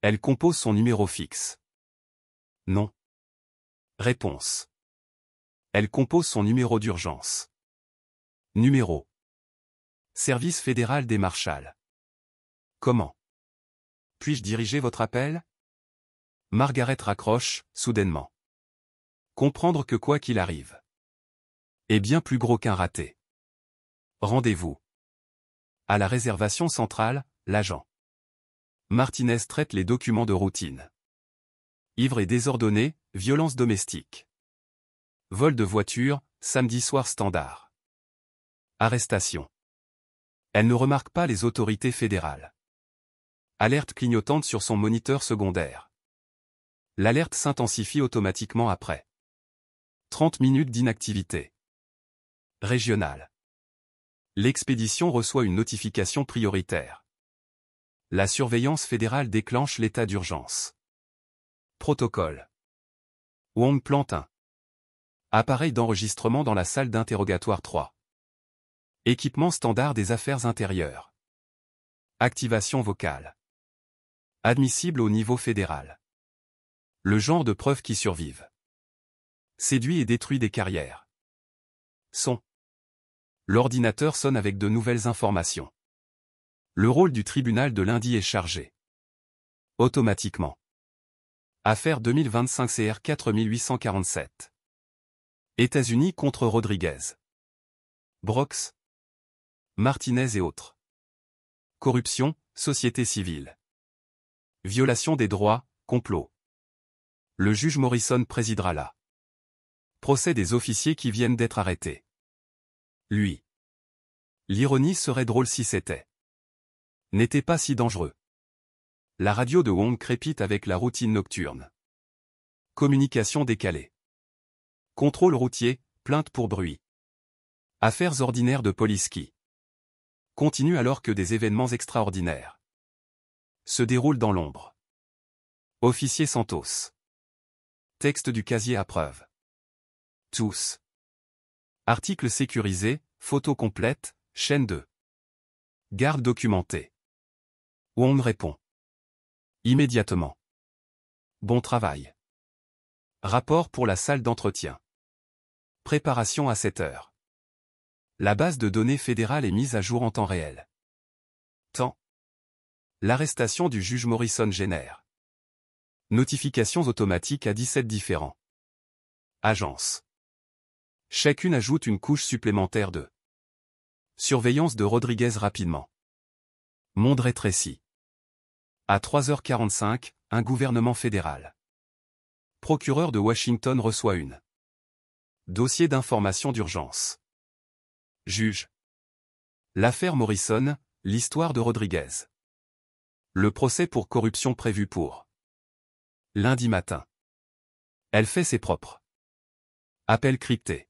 Elle compose son numéro fixe. Non. Réponse. Elle compose son numéro d'urgence. Numéro. Service fédéral des marshals. Comment puis-je diriger votre appel? Margaret raccroche, soudainement. Comprendre que quoi qu'il arrive est bien plus gros qu'un raté. Rendez-vous. À la réservation centrale, l'agent Martinez traite les documents de routine. Ivre et désordonné, violence domestique. Vol de voiture, samedi soir standard. Arrestation. Elle ne remarque pas les autorités fédérales. Alerte clignotante sur son moniteur secondaire. L'alerte s'intensifie automatiquement après 30 minutes d'inactivité. Régionale. L'expédition reçoit une notification prioritaire. La surveillance fédérale déclenche l'état d'urgence. Protocole. Wong plante un appareil d'enregistrement dans la salle d'interrogatoire 3. Équipement standard des affaires intérieures. Activation vocale. Admissible au niveau fédéral. Le genre de preuves qui survivent. Séduit et détruit des carrières. Son. L'ordinateur sonne avec de nouvelles informations. Le rôle du tribunal de lundi est chargé. Automatiquement. Affaire 2025 CR 4847. États-Unis contre Rodriguez. Brox. Martinez et autres. Corruption, société civile. Violation des droits, complot. Le juge Morrison présidera là. Procès des officiers qui viennent d'être arrêtés. Lui. L'ironie serait drôle si c'était. N'était pas si dangereux. La radio de Wong crépite avec la routine nocturne. Communication décalée. Contrôle routier, plainte pour bruit. Affaires ordinaires de police qui continuent alors que des événements extraordinaires se déroulent dans l'ombre. Officier Santos. Texte du casier à preuve. Tous. Article sécurisé, photo complète, chaîne 2. Garde documentée. Wong répond. Immédiatement. Bon travail. Rapport pour la salle d'entretien. Préparation à 7 heures. La base de données fédérale est mise à jour en temps réel. Temps. L'arrestation du juge Morrison génère. Notifications automatiques à 17 différents agences. Chacune ajoute une couche supplémentaire de surveillance de Rodriguez rapidement. Monde rétréci. À 3h45, un gouvernement fédéral. Procureur de Washington reçoit une dossier d'information d'urgence. Juge. L'affaire Morrison, l'histoire de Rodriguez. Le procès pour corruption prévu pour lundi matin. Elle fait ses propres. Appel crypté.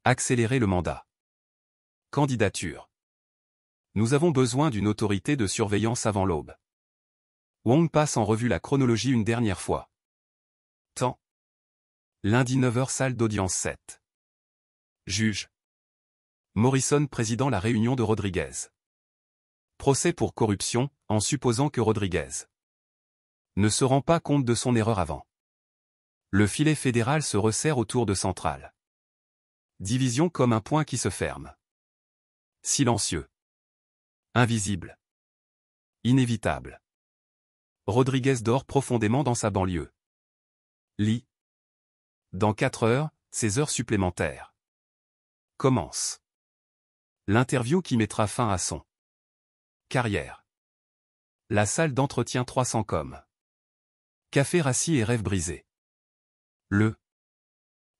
Accélérer le mandat. Candidature. Nous avons besoin d'une autorité de surveillance avant l'aube. Wong passe en revue la chronologie une dernière fois. Temps. Lundi 9h salle d'audience 7. Juge. Morrison président la réunion de Rodriguez. Procès pour corruption, en supposant que Rodriguez ne se rend pas compte de son erreur avant. Le filet fédéral se resserre autour de Central. Division comme un point qui se ferme. Silencieux. Invisible. Inévitable. Rodriguez dort profondément dans sa banlieue. Lit. Dans 4 heures, ses heures supplémentaires commencent. L'interview qui mettra fin à son carrière. La salle d'entretien 300 com. Café rassis et rêve brisé.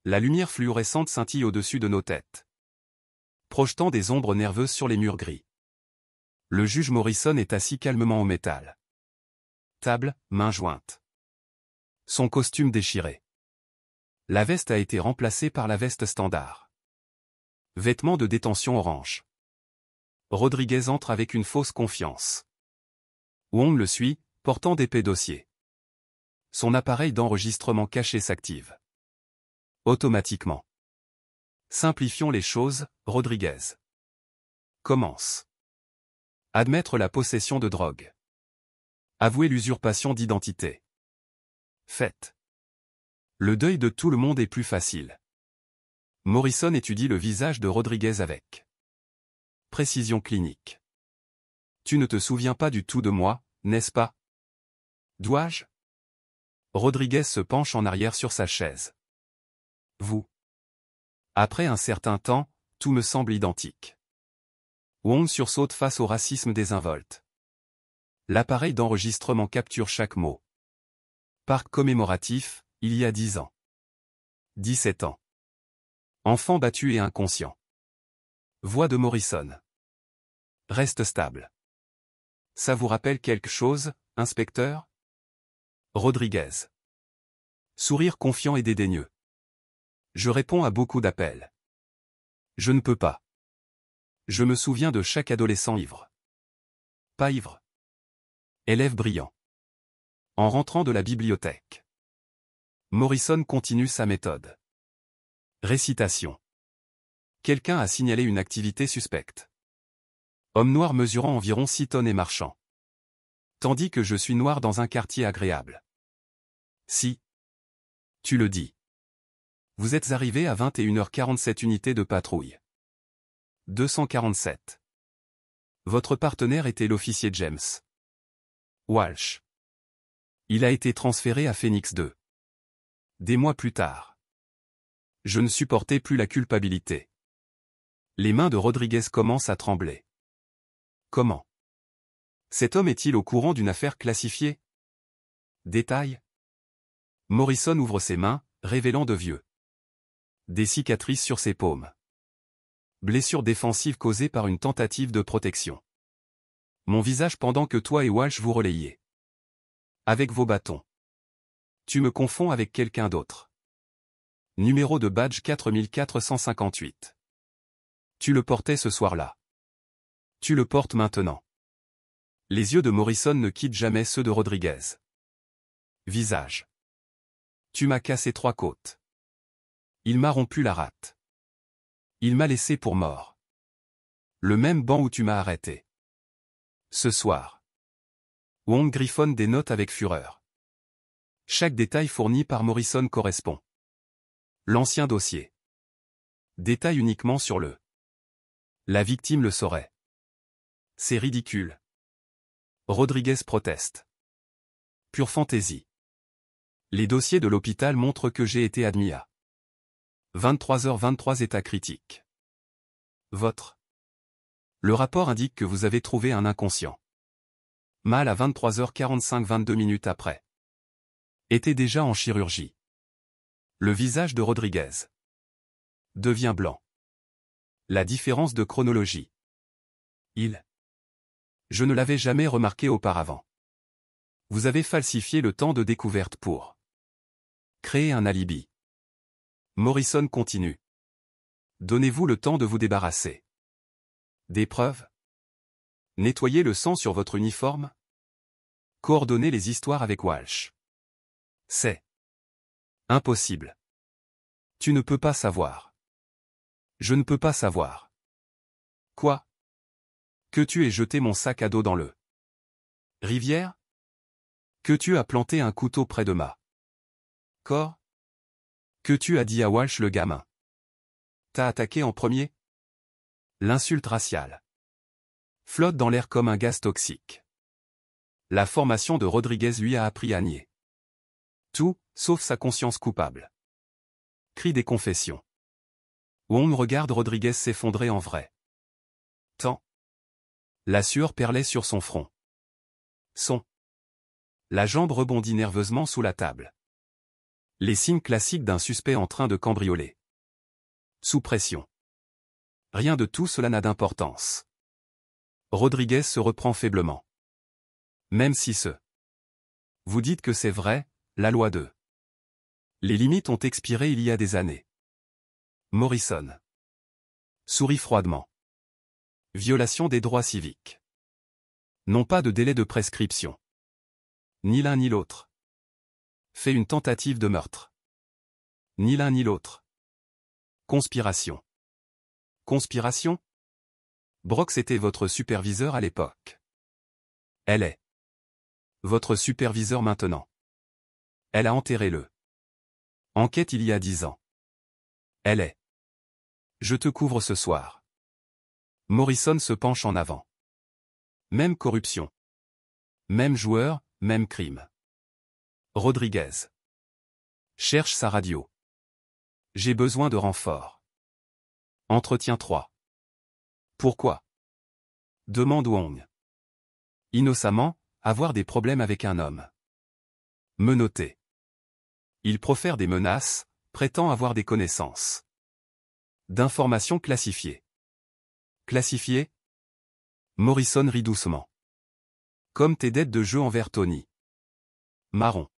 La lumière fluorescente scintille au-dessus de nos têtes, projetant des ombres nerveuses sur les murs gris. Le juge Morrison est assis calmement au métal. Table, mains jointes. Son costume déchiré. La veste a été remplacée par la veste standard. Vêtements de détention orange. Rodriguez entre avec une fausse confiance. Wong le suit, portant d'épais dossiers. Son appareil d'enregistrement caché s'active. Automatiquement. Simplifions les choses, Rodriguez commence. Admettre la possession de drogue. Avouer l'usurpation d'identité. Faites. Le deuil de tout le monde est plus facile. Morrison étudie le visage de Rodriguez avec précision clinique. Tu ne te souviens pas du tout de moi, n'est-ce pas? Dois-je? Rodriguez se penche en arrière sur sa chaise. Vous. Après un certain temps, tout me semble identique. Wong sursaute face au racisme désinvolte. L'appareil d'enregistrement capture chaque mot. Parc commémoratif, il y a 10 ans. 17 ans. Enfant battu et inconscient. Voix de Morrison. Reste stable. Ça vous rappelle quelque chose, inspecteur? Rodriguez. Sourire confiant et dédaigneux. Je réponds à beaucoup d'appels. Je ne peux pas. Je me souviens de chaque adolescent ivre. Pas ivre. Élève brillant. En rentrant de la bibliothèque. Morrison continue sa méthode. Récitation. Quelqu'un a signalé une activité suspecte. Homme noir mesurant environ 6 tonnes et marchant. Tandis que je suis noir dans un quartier agréable. Si. Tu le dis. Vous êtes arrivé à 21h47 unités de patrouille. 247. Votre partenaire était l'officier James Walsh. Il a été transféré à Phoenix 2. Des mois plus tard. Je ne supportais plus la culpabilité. Les mains de Rodriguez commencent à trembler. Comment? Cet homme est-il au courant d'une affaire classifiée? Détail. Morrison ouvre ses mains, révélant de vieux. Des cicatrices sur ses paumes. Blessure défensive causée par une tentative de protection. Mon visage pendant que toi et Walsh vous relayiez. Avec vos bâtons. Tu me confonds avec quelqu'un d'autre. Numéro de badge 4458. Tu le portais ce soir-là. Tu le portes maintenant. Les yeux de Morrison ne quittent jamais ceux de Rodriguez. Visage. Tu m'as cassé 3 côtes. Il m'a rompu la rate. Il m'a laissé pour mort. Le même banc où tu m'as arrêté. Ce soir. Wong griffonne des notes avec fureur. Chaque détail fourni par Morrison correspond. L'ancien dossier. Détail uniquement sur le. La victime le saurait. C'est ridicule. Rodriguez proteste. Pure fantaisie. Les dossiers de l'hôpital montrent que j'ai été admis à 23h23 état critique. Votre. Le rapport indique que vous avez trouvé un inconscient. Mal à 23h45 22 minutes après. Était déjà en chirurgie. Le visage de Rodriguez devient blanc. La différence de chronologie. Il Je ne l'avais jamais remarqué auparavant. Vous avez falsifié le temps de découverte pour créer un alibi. Morrison continue. Donnez-vous le temps de vous débarrasser des preuves. Nettoyer le sang sur votre uniforme. Coordonner les histoires avec Walsh. C'est impossible. Tu ne peux pas savoir. Je ne peux pas savoir. Quoi? Que tu aies jeté mon sac à dos dans le rivière? Que tu as planté un couteau près de ma corps? Que tu as dit à Walsh le gamin? T'as attaqué en premier? L'insulte raciale flotte dans l'air comme un gaz toxique. La formation de Rodriguez lui a appris à nier tout, sauf sa conscience coupable. Cri des confessions. Wong regarde Rodriguez s'effondrer en vrai temps. La sueur perlait sur son front. La jambe rebondit nerveusement sous la table. Les signes classiques d'un suspect en train de cambrioler. Sous pression. Rien de tout cela n'a d'importance. Rodriguez se reprend faiblement. Même si vous dites que c'est vrai, la loi de les limites ont expiré il y a des années. Morrison sourit froidement. Violation des droits civiques. Non pas de délai de prescription. Ni l'un ni l'autre. Fait une tentative de meurtre. Ni l'un ni l'autre. Conspiration. Conspiration? Brox était votre superviseur à l'époque. Elle est votre superviseur maintenant. Elle a enterré le enquête il y a 10 ans. Elle est. Je te couvre ce soir. Morrison se penche en avant. Même corruption. Même joueur, même crime. Rodriguez cherche sa radio. J'ai besoin de renfort. Entretien 3. Pourquoi? Demande Wong. Innocemment, avoir des problèmes avec un homme. Menotté. Il profère des menaces, prétend avoir des connaissances. D'informations classifiées. Classifiées? Morrison rit doucement. Comme tes dettes de jeu envers Tony. Marron.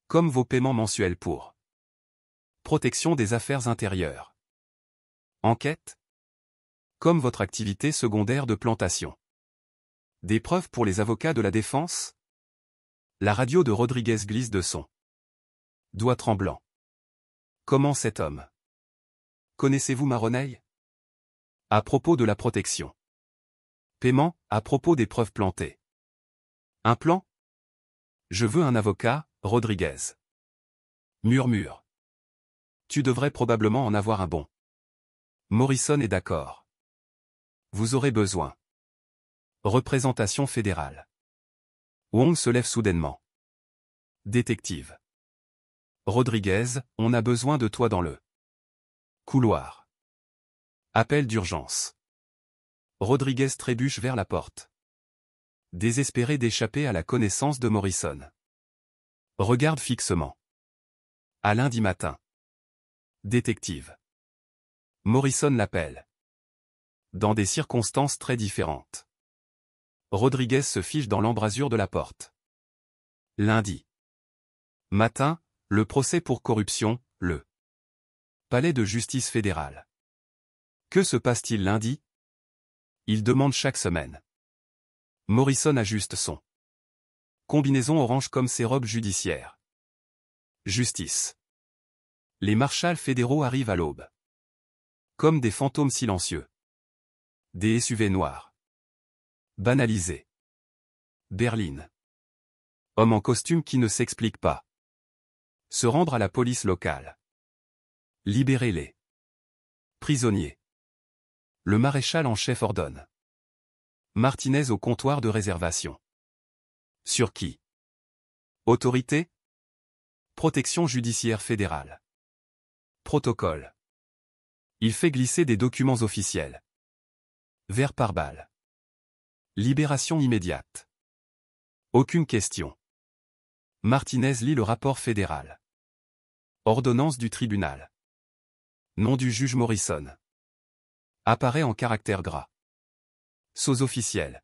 Comme vos paiements mensuels pour protection des affaires intérieures. Enquête? Comme votre activité secondaire de plantation. Des preuves pour les avocats de la défense? La radio de Rodriguez glisse de son doigt tremblant. Comment cet homme? Connaissez-vous Maroney? À propos de la protection. Paiement, à propos des preuves plantées. Un plan? Je veux un avocat, Rodriguez. Murmure. Tu devrais probablement en avoir un bon. Morrison est d'accord. Vous aurez besoin. Représentation fédérale. Wong se lève soudainement. Détective. Rodriguez, on a besoin de toi dans le couloir. Appel d'urgence. Rodriguez trébuche vers la porte. Désespéré d'échapper à la connaissance de Morrison. Regarde fixement. À lundi matin. Détective. Morrison l'appelle. Dans des circonstances très différentes. Rodriguez se fige dans l'embrasure de la porte. Lundi. Matin, le procès pour corruption, le palais de justice fédéral. Que se passe-t-il lundi? Il demande chaque semaine. Morrison ajuste son combinaison orange comme ses robes judiciaires. Justice. Les marshals fédéraux arrivent à l'aube. Comme des fantômes silencieux. Des SUV noirs. Banalisés. Berlin. Homme en costume qui ne s'explique pas. Se rendre à la police locale. Libérer les prisonniers. Le maréchal en chef ordonne. Martinez au comptoir de réservation. Sur qui? Autorité? Protection judiciaire fédérale. Protocole. Il fait glisser des documents officiels. Vers par balle. Libération immédiate. Aucune question. Martinez lit le rapport fédéral. Ordonnance du tribunal. Nom du juge Morrison. Apparaît en caractères gras. Sous officiel.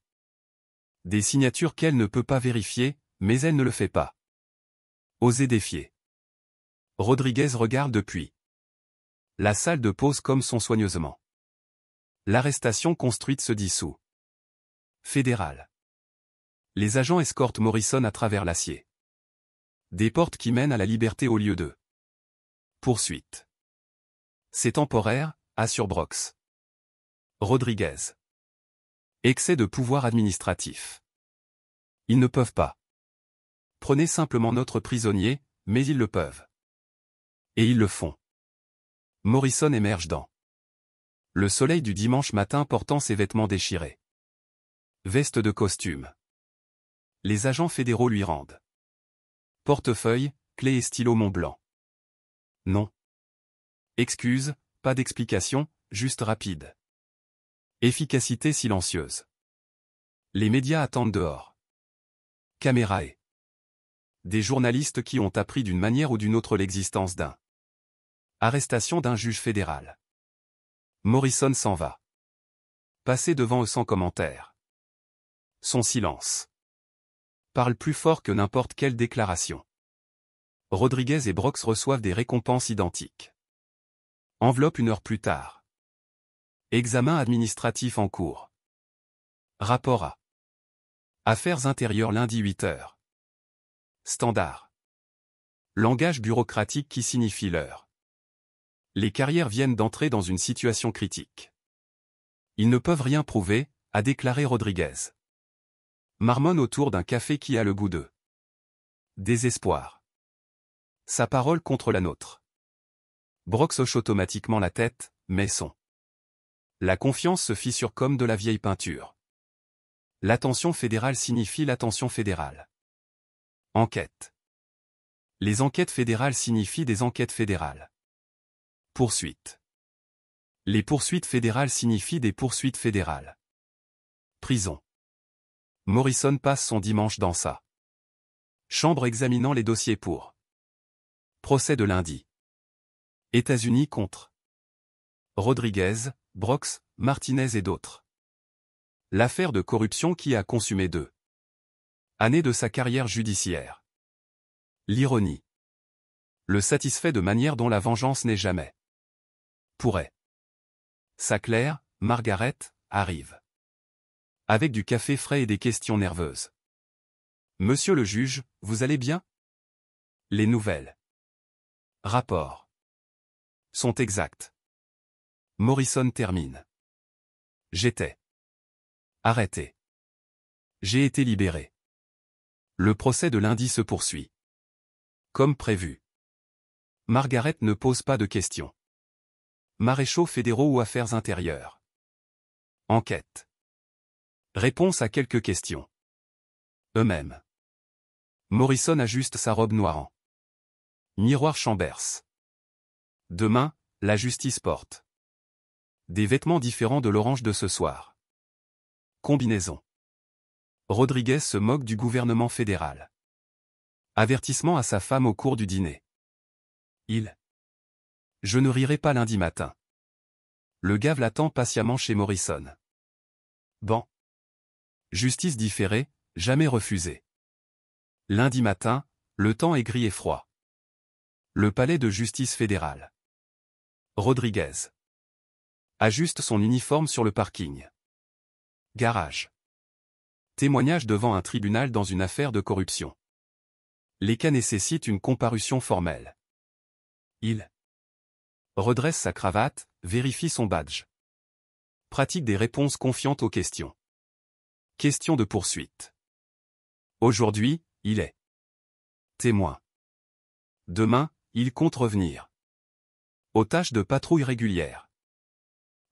Des signatures qu'elle ne peut pas vérifier, mais elle ne le fait pas. Oser défier. Rodriguez regarde depuis la salle de pause comme son soigneusement. L'arrestation construite se dissout. Fédéral. Les agents escortent Morrison à travers l'acier. Des portes qui mènent à la liberté au lieu de poursuite. C'est temporaire, assure Brox. Rodriguez. Excès de pouvoir administratif. Ils ne peuvent pas. Prenez simplement notre prisonnier, mais ils le peuvent. Et ils le font. Morrison émerge dans le soleil du dimanche matin portant ses vêtements déchirés. Veste de costume. Les agents fédéraux lui rendent portefeuille, clé et stylo Montblanc. Non. Excuse, pas d'explication, juste rapide. Efficacité silencieuse. Les médias attendent dehors. Caméra et des journalistes qui ont appris d'une manière ou d'une autre l'existence d'un arrestation d'un juge fédéral. Morrison s'en va. Passer devant eux sans commentaire. Son silence parle plus fort que n'importe quelle déclaration. Rodriguez et Brox reçoivent des récompenses identiques. Enveloppe 1 heure plus tard. Examen administratif en cours. Rapport à Affaires intérieures lundi 8 heures. Standard. Langage bureaucratique qui signifie l'heure. Les carrières viennent d'entrer dans une situation critique. Ils ne peuvent rien prouver, a déclaré Rodriguez. Marmonne autour d'un café qui a le goût de désespoir. Sa parole contre la nôtre. Brox hoche automatiquement la tête, mais la confiance se fissure comme de la vieille peinture. L'attention fédérale signifie l'attention fédérale. Enquête. Les enquêtes fédérales signifient des enquêtes fédérales. Poursuite. Les poursuites fédérales signifient des poursuites fédérales. Prison. Morrison passe son dimanche dans sa chambre examinant les dossiers pour procès de lundi. États-Unis contre Rodriguez, Brox, Martinez et d'autres. L'affaire de corruption qui a consumé 2 années de sa carrière judiciaire. L'ironie. Le satisfait de manière dont la vengeance n'est jamais pourrait. Sa Claire, Margaret, arrive. Avec du café frais et des questions nerveuses. Monsieur le juge, vous allez bien? Les nouvelles. Rapports. Sont exacts. Morrison termine. J'étais arrêté. J'ai été libéré. Le procès de lundi se poursuit. Comme prévu. Margaret ne pose pas de questions. Maréchaux fédéraux ou affaires intérieures. Enquête. Réponse à quelques questions. Eux-mêmes. Morrison ajuste sa robe noire en miroir Chambers. Demain, la justice porte des vêtements différents de l'orange de ce soir. Combinaison. Rodriguez se moque du gouvernement fédéral. Avertissement à sa femme au cours du dîner. Je ne rirai pas lundi matin. Le gave l'attend patiemment chez Morrison. Ban. Justice différée, jamais refusée. Lundi matin, le temps est gris et froid. Le palais de justice fédérale. Rodriguez ajuste son uniforme sur le parking. Garage. Témoignage devant un tribunal dans une affaire de corruption. Les cas nécessitent une comparution formelle. Il redresse sa cravate, vérifie son badge. Pratique des réponses confiantes aux questions. Question de poursuite. Aujourd'hui, il est témoin. Demain, il compte revenir aux tâches de patrouille régulière.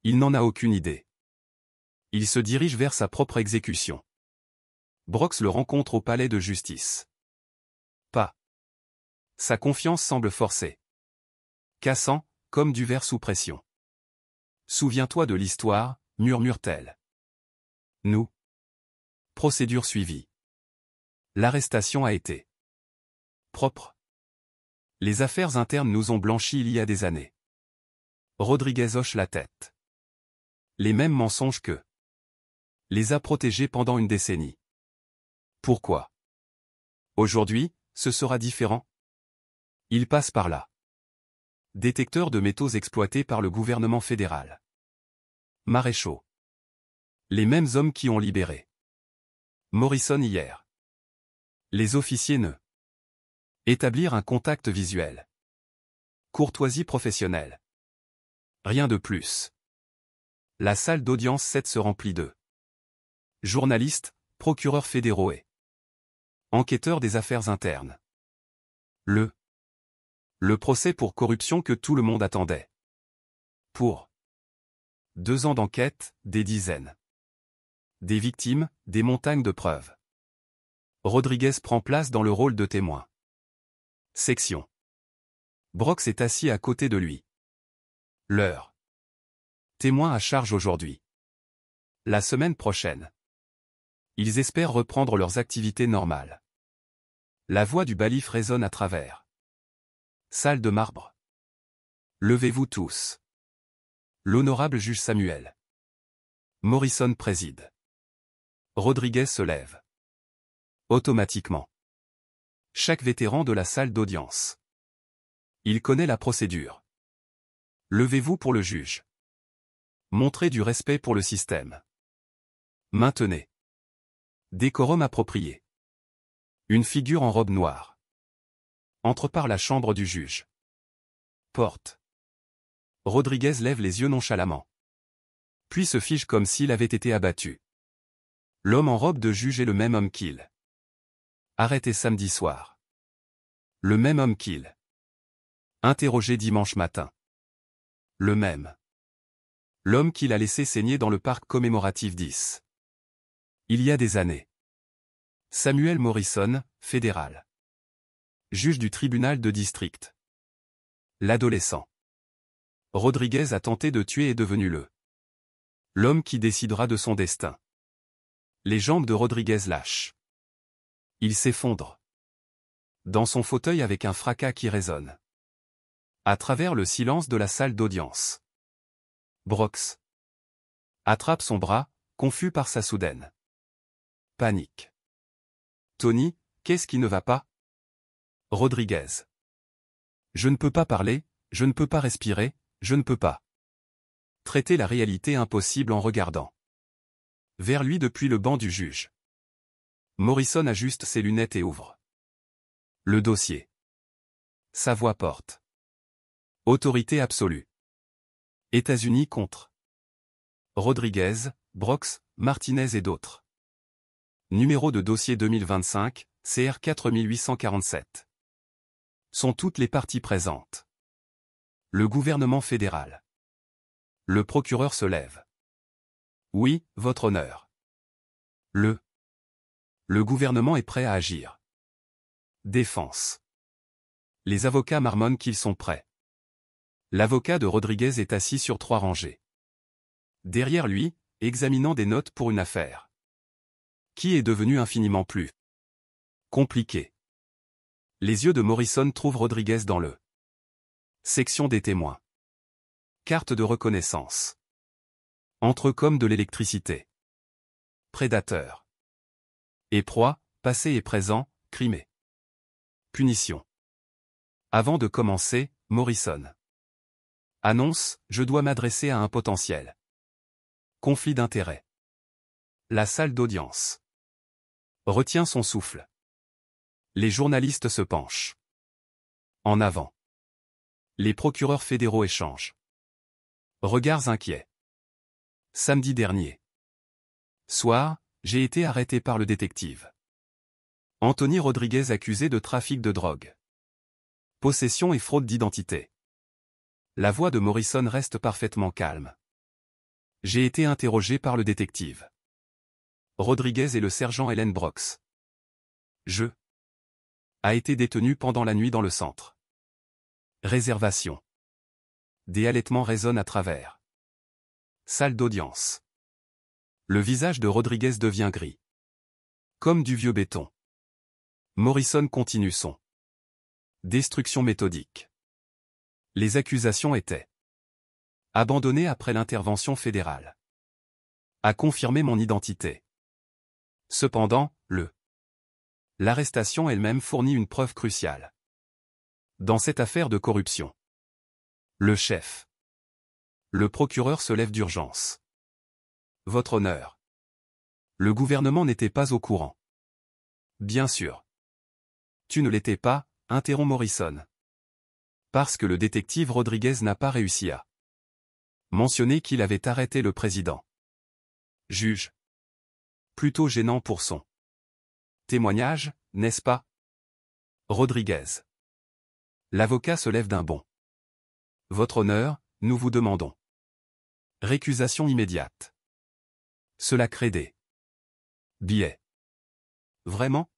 Il n'en a aucune idée. Il se dirige vers sa propre exécution. Brox le rencontre au palais de justice. Pas. Sa confiance semble forcée. Cassant, comme du verre sous pression. Souviens-toi de l'histoire, murmure-t-elle. Nous. Procédure suivie. L'arrestation a été propre. Les affaires internes nous ont blanchis il y a des années. Rodriguez hoche la tête. Les mêmes mensonges que les a protégés pendant une décennie. Pourquoi? Aujourd'hui, ce sera différent. Il passe par là. Détecteur de métaux exploités par le gouvernement fédéral. Maréchaux. Les mêmes hommes qui ont libéré Morrison hier. Les officiers ne. Établir un contact visuel. Courtoisie professionnelle. Rien de plus. La salle d'audience 7 se remplit de journalistes, procureurs fédéraux et enquêteurs des affaires internes. Le procès pour corruption que tout le monde attendait. Pour 2 ans d'enquête, des dizaines. Des victimes, des montagnes de preuves. Rodriguez prend place dans le rôle de témoin. Section. Brox est assis à côté de lui. L'heure. Témoin à charge aujourd'hui. La semaine prochaine. Ils espèrent reprendre leurs activités normales. La voix du bailiff résonne à travers. Salle de marbre. Levez-vous tous. L'honorable juge Samuel. Morrison préside. Rodriguez se lève. Automatiquement. Chaque vétéran de la salle d'audience. Il connaît la procédure. Levez-vous pour le juge. Montrez du respect pour le système. Maintenez. Décorum approprié. Une figure en robe noire. Entre par la chambre du juge. Porte. Rodriguez lève les yeux nonchalamment. Puis se fige comme s'il avait été abattu. L'homme en robe de juge est le même homme qu'il. Arrêté samedi soir. Le même homme qu'il. Interrogé dimanche matin. Le même. L'homme qu'il a laissé saigner dans le parc commémoratif 10. Il y a des années. Samuel Morrison, fédéral. Juge du tribunal de district. L'adolescent. Rodriguez a tenté de tuer et est devenu l'homme qui décidera de son destin. Les jambes de Rodriguez lâchent. Il s'effondre. Dans son fauteuil avec un fracas qui résonne. À travers le silence de la salle d'audience. Brox attrape son bras, confus par sa soudaine panique. Tony, qu'est-ce qui ne va pas? Rodriguez. Je ne peux pas parler, je ne peux pas respirer, je ne peux pas. Traiter la réalité impossible en regardant vers lui depuis le banc du juge. Morrison ajuste ses lunettes et ouvre le dossier. Sa voix porte. Autorité absolue. États-Unis contre Rodriguez, Brox, Martinez et d'autres. Numéro de dossier 2025, CR 4847. Sont toutes les parties présentes. Le gouvernement fédéral. Le procureur se lève. Oui, votre honneur. Le gouvernement est prêt à agir. Défense. Les avocats marmonnent qu'ils sont prêts. L'avocat de Rodriguez est assis sur 3 rangées. Derrière lui, examinant des notes pour une affaire qui est devenue infiniment plus compliquée. Les yeux de Morrison trouvent Rodriguez dans le section des témoins. Carte de reconnaissance. Entre comme de l'électricité. Prédateur. Et proie, passé et présent, crime et punition. Avant de commencer, Morrison annonce, je dois m'adresser à un potentiel conflit d'intérêts. La salle d'audience retient son souffle. Les journalistes se penchent en avant. Les procureurs fédéraux échangent regards inquiets. Samedi dernier soir, j'ai été arrêté par le détective Anthony Rodriguez accusé de trafic de drogue, possession et fraude d'identité. La voix de Morrison reste parfaitement calme. J'ai été interrogé par le détective Rodriguez et le sergent Helen Brox. Je a été détenu pendant la nuit dans le centre. Réservation. Des halètements résonnent à travers. Salle d'audience. Le visage de Rodriguez devient gris. Comme du vieux béton. Morrison continue son destruction méthodique. Les accusations étaient abandonnées après l'intervention fédérale. A confirmé mon identité. Cependant, le L'arrestation elle-même fournit une preuve cruciale. Dans cette affaire de corruption, le chef, le procureur se lève d'urgence. Votre honneur. Le gouvernement n'était pas au courant. Bien sûr. Tu ne l'étais pas, interrompt Morrison. Parce que le détective Rodriguez n'a pas réussi à mentionner qu'il avait arrêté le président. Juge. Plutôt gênant pour son témoignage, n'est-ce pas? Rodriguez. L'avocat se lève d'un bond. Votre honneur, nous vous demandons. Récusation immédiate. Cela crée des billets. Vraiment?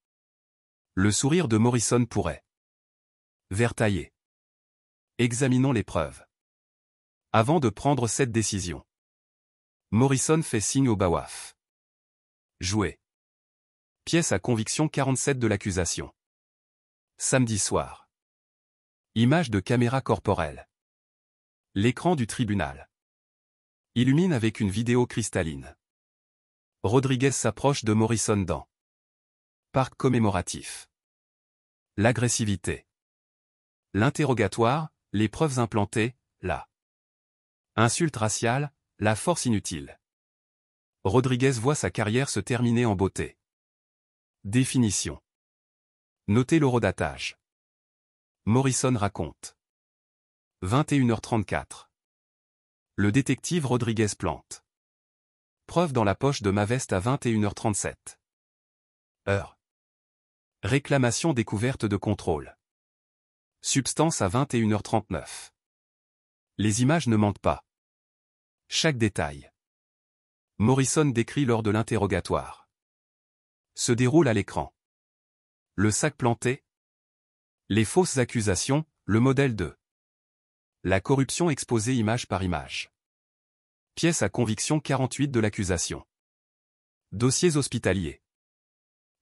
Le sourire de Morrison pourrait vertailler. Examinons les preuves. Avant de prendre cette décision, Morrison fait signe au Bawaf. Jouer. Pièce à conviction 47 de l'accusation. Samedi soir. Image de caméra corporelle. L'écran du tribunal. Illumine avec une vidéo cristalline. Rodriguez s'approche de Morrison dans parc commémoratif. L'agressivité. L'interrogatoire, les preuves implantées, la insulte raciale, la force inutile. Rodriguez voit sa carrière se terminer en beauté. Définition. Notez l'horodatage. Morrison raconte. 21h34. Le détective Rodriguez plante. Preuve dans la poche de ma veste à 21h37. Heure. Réclamation découverte de contrôle. Substance à 21h39. Les images ne mentent pas. Chaque détail. Morrison décrit lors de l'interrogatoire. Se déroule à l'écran. Le sac planté. Les fausses accusations, le modèle de la corruption exposée image par image. Pièce à conviction 48 de l'accusation. Dossiers hospitaliers.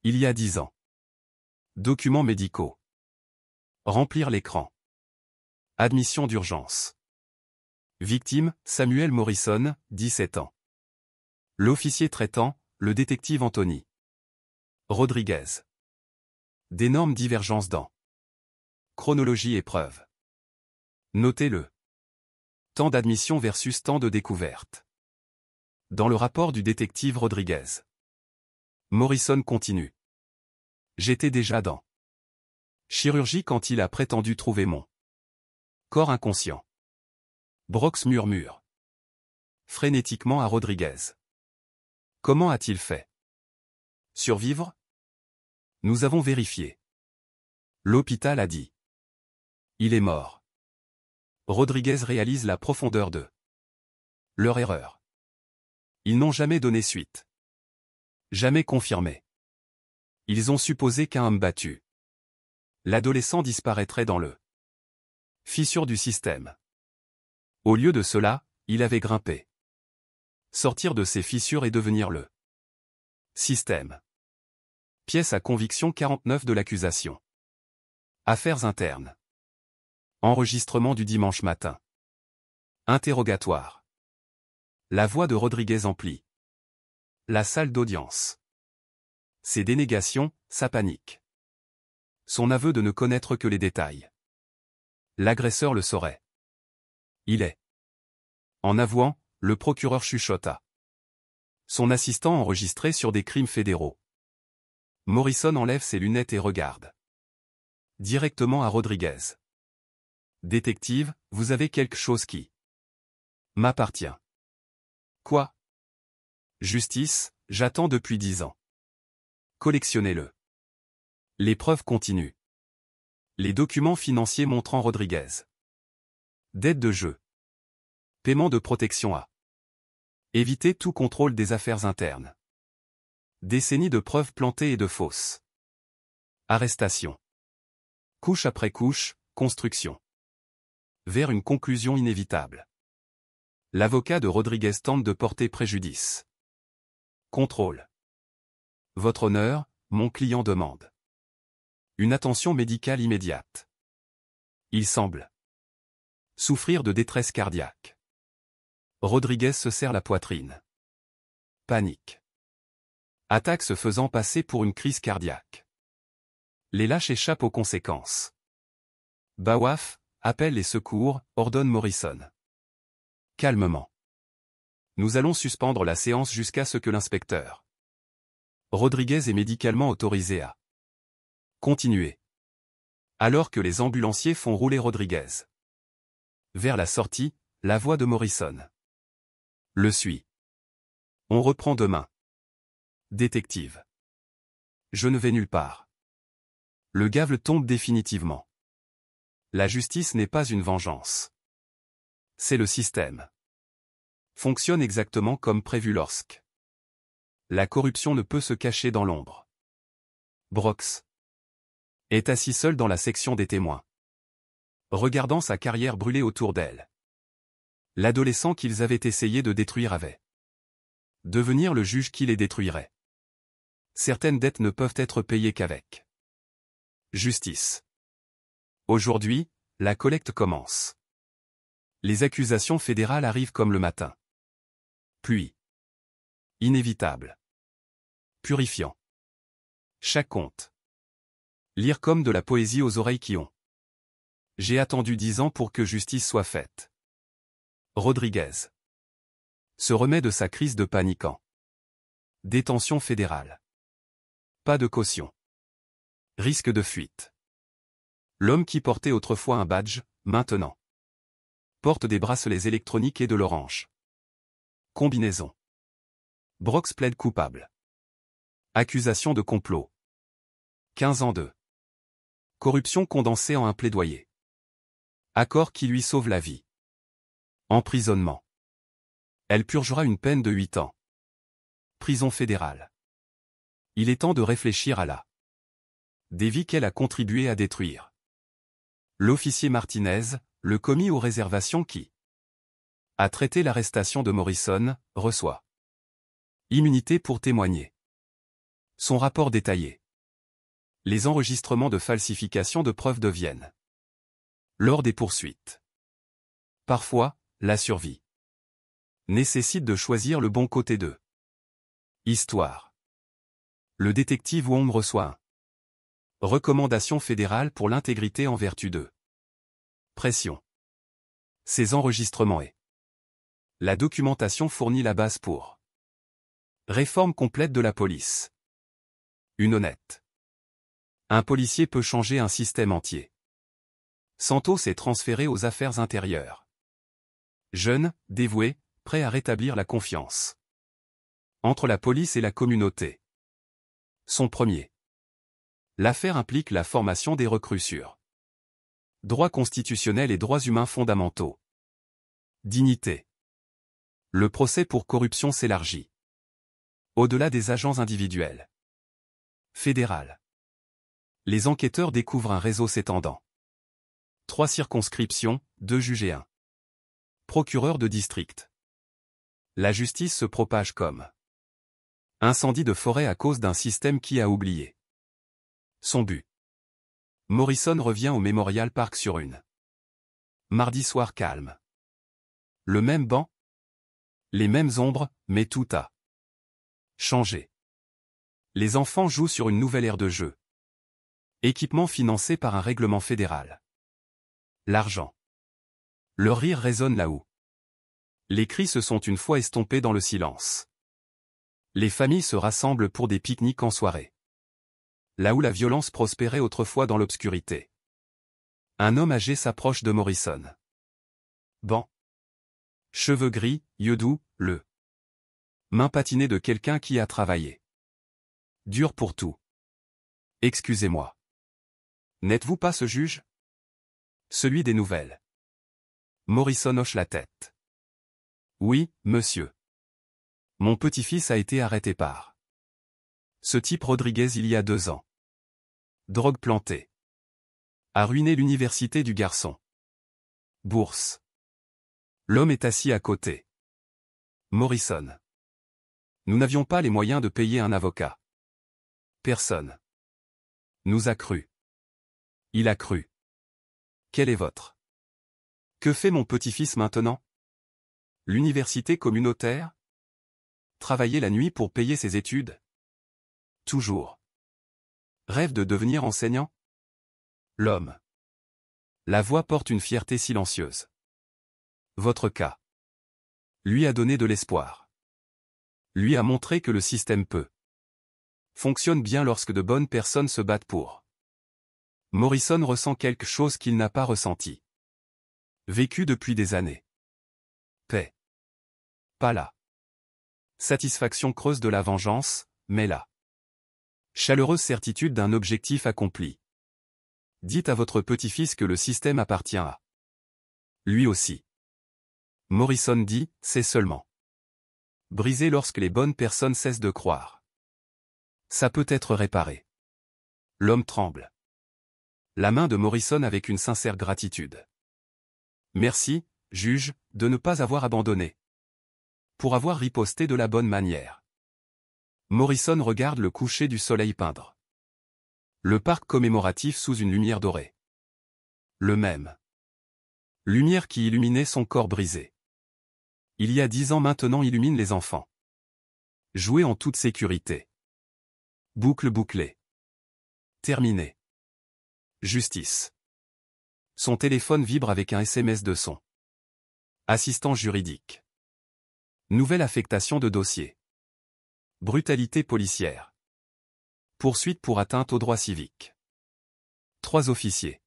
Il y a 10 ans. Documents médicaux. Remplir l'écran. Admission d'urgence. Victime, Samuel Morrison, 17 ans. L'officier traitant, le détective Anthony Rodriguez. D'énormes divergences dans chronologie et preuve. Notez-le. Temps d'admission versus temps de découverte. Dans le rapport du détective Rodriguez. Morrison continue. J'étais déjà dans chirurgie quand il a prétendu trouver mon corps inconscient. Brox murmure frénétiquement à Rodriguez. Comment a-t-il fait? Survivre? Nous avons vérifié. L'hôpital a dit. Il est mort. Rodriguez réalise la profondeur de leur erreur. Ils n'ont jamais donné suite. Jamais confirmé. Ils ont supposé qu'un homme battu l'adolescent disparaîtrait dans le fissure du système. Au lieu de cela, il avait grimpé. Sortir de ces fissures et devenir le système. Pièce à conviction 49 de l'accusation. Affaires internes. Enregistrement du dimanche matin. Interrogatoire. La voix de Rodriguez emplit la salle d'audience. Ses dénégations, sa panique. Son aveu de ne connaître que les détails. L'agresseur le saurait. Il est. En avouant, le procureur chuchota. Son assistant enregistré sur des crimes fédéraux. Morrison enlève ses lunettes et regarde directement à Rodriguez. Détective, vous avez quelque chose qui m'appartient. Quoi? Justice, j'attends depuis 10 ans. Collectionnez-le. Les preuves continuent. Les documents financiers montrant Rodriguez. Dette de jeu. Paiement de protection à. Éviter tout contrôle des affaires internes. Décennies de preuves plantées et de fausses. Arrestation. Couche après couche, construction. Vers une conclusion inévitable. L'avocat de Rodriguez tente de porter préjudice. Contrôle. Votre honneur, mon client demande une attention médicale immédiate. Il semble souffrir de détresse cardiaque. Rodriguez se serre la poitrine. Panique. Attaque se faisant passer pour une crise cardiaque. Les lâches échappent aux conséquences. Bawaf, appelle les secours, ordonne Morrison. Calmement. Nous allons suspendre la séance jusqu'à ce que l'inspecteur Rodriguez est médicalement autorisé à continuer. Alors que les ambulanciers font rouler Rodriguez vers la sortie, la voix de Morrison le suit. On reprend demain. Détective. Je ne vais nulle part. Le gave tombe définitivement. La justice n'est pas une vengeance. C'est le système. Fonctionne exactement comme prévu lorsque la corruption ne peut se cacher dans l'ombre. Brox est assis seul dans la section des témoins, regardant sa carrière brûler autour d'elle. L'adolescent qu'ils avaient essayé de détruire avait devenir le juge qui les détruirait. Certaines dettes ne peuvent être payées qu'avec justice. Aujourd'hui, la collecte commence. Les accusations fédérales arrivent comme le matin. Puis, inévitable. Purifiant. Chaque compte. Lire comme de la poésie aux oreilles qui ont. J'ai attendu 10 ans pour que justice soit faite. Rodriguez se remet de sa crise de panique en détention fédérale. Pas de caution. Risque de fuite. L'homme qui portait autrefois un badge, maintenant porte des bracelets électroniques et de l'orange. Combinaison. Brox plaide coupable. Accusation de complot. 15 ans de corruption condensée en un plaidoyer. Accord qui lui sauve la vie. Emprisonnement. Elle purgera une peine de 8 ans. Prison fédérale. Il est temps de réfléchir à la des vies qu'elle a contribué à détruire. L'officier Martinez, le commis aux réservations qui a traité l'arrestation de Morrison, reçoit immunité pour témoigner. Son rapport détaillé. Les enregistrements de falsification de preuves deviennent lors des poursuites. Parfois, la survie nécessite de choisir le bon côté de histoire. Le détective Wong reçoit un recommandation fédérale pour l'intégrité en vertu de pression. Ces enregistrements et la documentation fournit la base pour réforme complète de la police. Une honnête. Un policier peut changer un système entier. Santos est transféré aux affaires intérieures. Jeune, dévoué, prêt à rétablir la confiance entre la police et la communauté. Son premier. L'affaire implique la formation des recrues sur droits constitutionnels et droits humains fondamentaux. Dignité. Le procès pour corruption s'élargit au-delà des agents individuels. Fédéral. Les enquêteurs découvrent un réseau s'étendant. 3 circonscriptions, 2 juges et 1 procureur de district. La justice se propage comme incendie de forêt à cause d'un système qui a oublié son but. Morrison revient au Memorial Park sur une mardi soir calme. Le même banc, les mêmes ombres, mais tout a changé. Les enfants jouent sur une nouvelle aire de jeu. Équipement financé par un règlement fédéral. L'argent. Leur rire résonne là-haut. Les cris se sont une fois estompés dans le silence. Les familles se rassemblent pour des pique-niques en soirée. Là où la violence prospérait autrefois dans l'obscurité. Un homme âgé s'approche de Morrison. Ban. Cheveux gris, yeux doux, le main patinée de quelqu'un qui a travaillé dur pour tout. Excusez-moi. N'êtes-vous pas ce juge? Celui des nouvelles. Morrison hoche la tête. Oui, monsieur. Mon petit-fils a été arrêté par ce type Rodriguez il y a 2 ans. Drogue plantée. A ruiné l'université du garçon. Bourse. L'homme est assis à côté. Morrison. Nous n'avions pas les moyens de payer un avocat. Personne nous a cru. Il a cru. Quel est votre? Que fait mon petit-fils maintenant? L'université communautaire? Travailler la nuit pour payer ses études? Toujours. Rêve de devenir enseignant? L'homme. La voix porte une fierté silencieuse. Votre cas. Lui a donné de l'espoir. Lui a montré que le système fonctionne bien lorsque de bonnes personnes se battent pour. Morrison ressent quelque chose qu'il n'a pas ressenti. Vécu depuis des années. Paix. Pas la satisfaction creuse de la vengeance, mais la chaleureuse certitude d'un objectif accompli. Dites à votre petit-fils que le système appartient à lui aussi. Morrison dit, c'est seulement brisé lorsque les bonnes personnes cessent de croire. Ça peut être réparé. L'homme tremble. La main de Morrison avec une sincère gratitude. Merci, juge, de ne pas avoir abandonné. Pour avoir riposté de la bonne manière. Morrison regarde le coucher du soleil peindre le parc commémoratif sous une lumière dorée. Le même. Lumière qui illuminait son corps brisé. Il y a 10 ans maintenant illumine les enfants. Jouer en toute sécurité. Boucle bouclée. Terminé. Justice. Son téléphone vibre avec un SMS de son assistant juridique. Nouvelle affectation de dossier. Brutalité policière. Poursuite pour atteinte aux droits civiques. 3 officiers.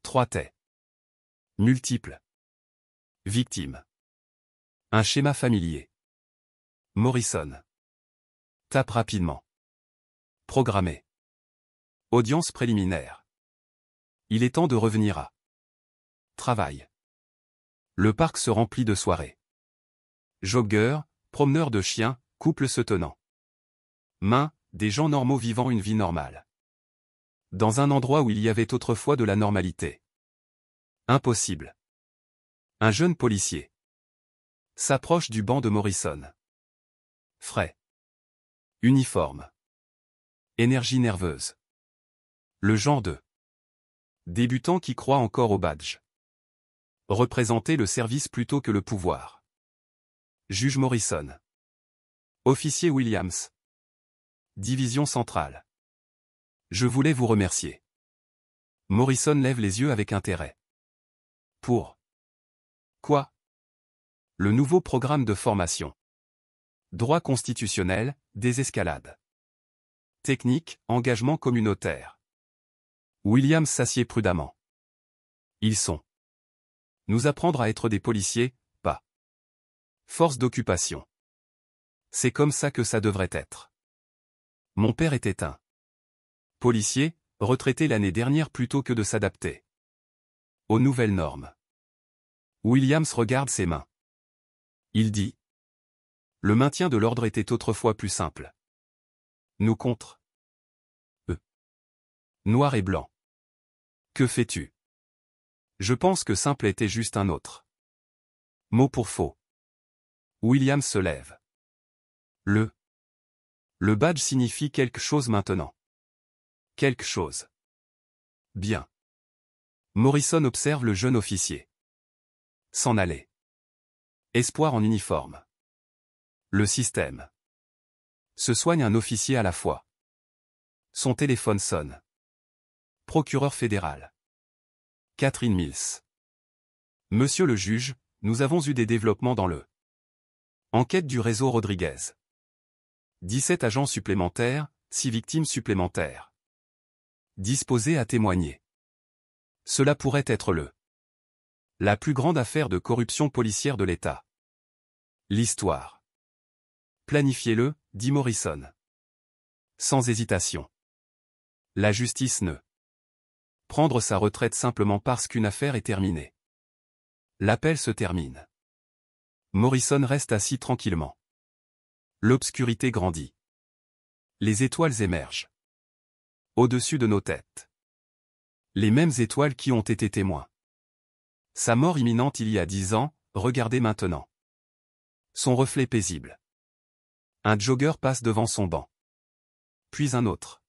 3 faits. Multiples. Victimes. Un schéma familier. Morrison. Tape rapidement. Programmé. Audience préliminaire. Il est temps de revenir à travail. Le parc se remplit de soirées. Joggeurs, promeneurs de chiens, couples se tenant. Main, des gens normaux vivant une vie normale. Dans un endroit où il y avait autrefois de la normalité. Impossible. Un jeune policier s'approche du banc de Morrison. Frais. Uniforme. Énergie nerveuse. Le genre de débutant qui croit encore au badge. Représenter le service plutôt que le pouvoir. Juge Morrison. Officier Williams. Division centrale. Je voulais vous remercier. Morrison lève les yeux avec intérêt. Pour quoi? Le nouveau programme de formation. Droit constitutionnel, désescalade. Technique, engagement communautaire. Williams s'assied prudemment. Ils sont. Nous apprendre à être des policiers, pas force d'occupation. C'est comme ça que ça devrait être. Mon père était un policier, retraité l'année dernière plutôt que de s'adapter aux nouvelles normes. Williams regarde ses mains. Il dit. Le maintien de l'ordre était autrefois plus simple. Nous contre eux. Noir et blanc. Que fais-tu? Je pense que simple était juste un autre mot pour faux. Williams se lève. Le badge signifie quelque chose maintenant. Quelque chose. Bien. Morrison observe le jeune officier. S'en aller. Espoir en uniforme. Le système. Se soigne un officier à la fois. Son téléphone sonne. Procureur fédéral. Catherine Mills. Monsieur le juge, nous avons eu des développements dans le enquête du réseau Rodriguez. 17 agents supplémentaires, 6 victimes supplémentaires. Disposés à témoigner. Cela pourrait être la plus grande affaire de corruption policière de l'État. L'histoire. Planifiez-le, dit Morrison. Sans hésitation. La justice ne prendre sa retraite simplement parce qu'une affaire est terminée. L'appel se termine. Morrison reste assis tranquillement. L'obscurité grandit. Les étoiles émergent. Au-dessus de nos têtes. Les mêmes étoiles qui ont été témoins. Sa mort imminente il y a 10 ans, regardez maintenant. Son reflet paisible. Un jogger passe devant son banc. Puis un autre.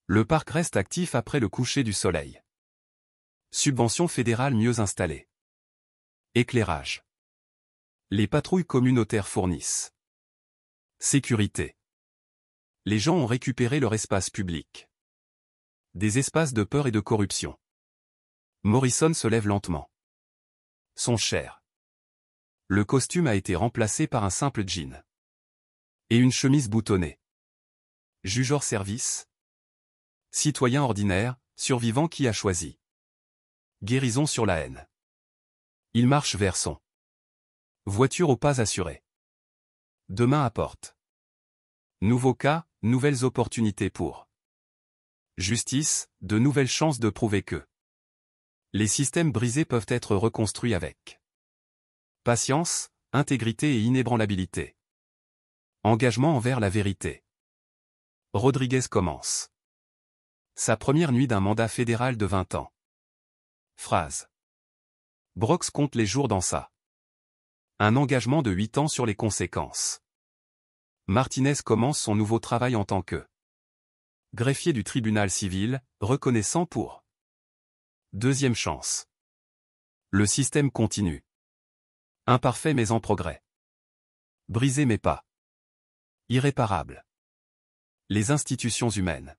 Le parc reste actif après le coucher du soleil. Subventions fédérales mieux installées. Éclairage. Les patrouilles communautaires fournissent. Sécurité. Les gens ont récupéré leur espace public. Des espaces de peur et de corruption. Morrison se lève lentement. Son cher. Le costume a été remplacé par un simple jean. Et une chemise boutonnée. Juge hors service. Citoyen ordinaire, survivant qui a choisi. Guérison sur la haine. Il marche vers son. Voiture au pas assuré. Demain apporte. Nouveau cas, nouvelles opportunités pour. Justice, de nouvelles chances de prouver que. Les systèmes brisés peuvent être reconstruits avec. Patience, intégrité et inébranlabilité. Engagement envers la vérité. Rodriguez commence. Sa première nuit d'un mandat fédéral de 20 ans. Phrase. Brox compte les jours dans ça. Un engagement de 8 ans sur les conséquences. Martinez commence son nouveau travail en tant que greffier du tribunal civil, reconnaissant pour deuxième chance. Le système continue. Imparfait mais en progrès. Brisé mais pas irréparable. Les institutions humaines.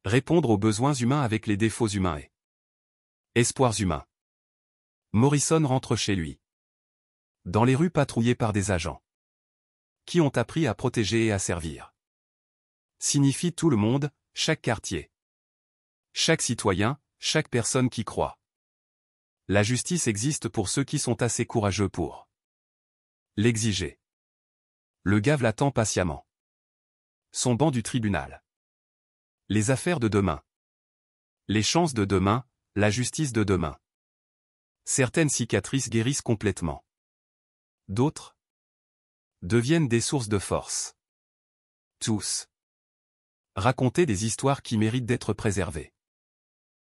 Répondre aux besoins humains avec les défauts humains et espoirs humains. Morrison rentre chez lui. Dans les rues patrouillées par des agents. Qui ont appris à protéger et à servir. Signifie tout le monde, chaque quartier. Chaque citoyen, chaque personne qui croit. La justice existe pour ceux qui sont assez courageux pour l'exiger. Le gave l'attend patiemment. Son banc du tribunal. Les affaires de demain. Les chances de demain, la justice de demain. Certaines cicatrices guérissent complètement. D'autres deviennent des sources de force. Tous. Raconter des histoires qui méritent d'être préservées.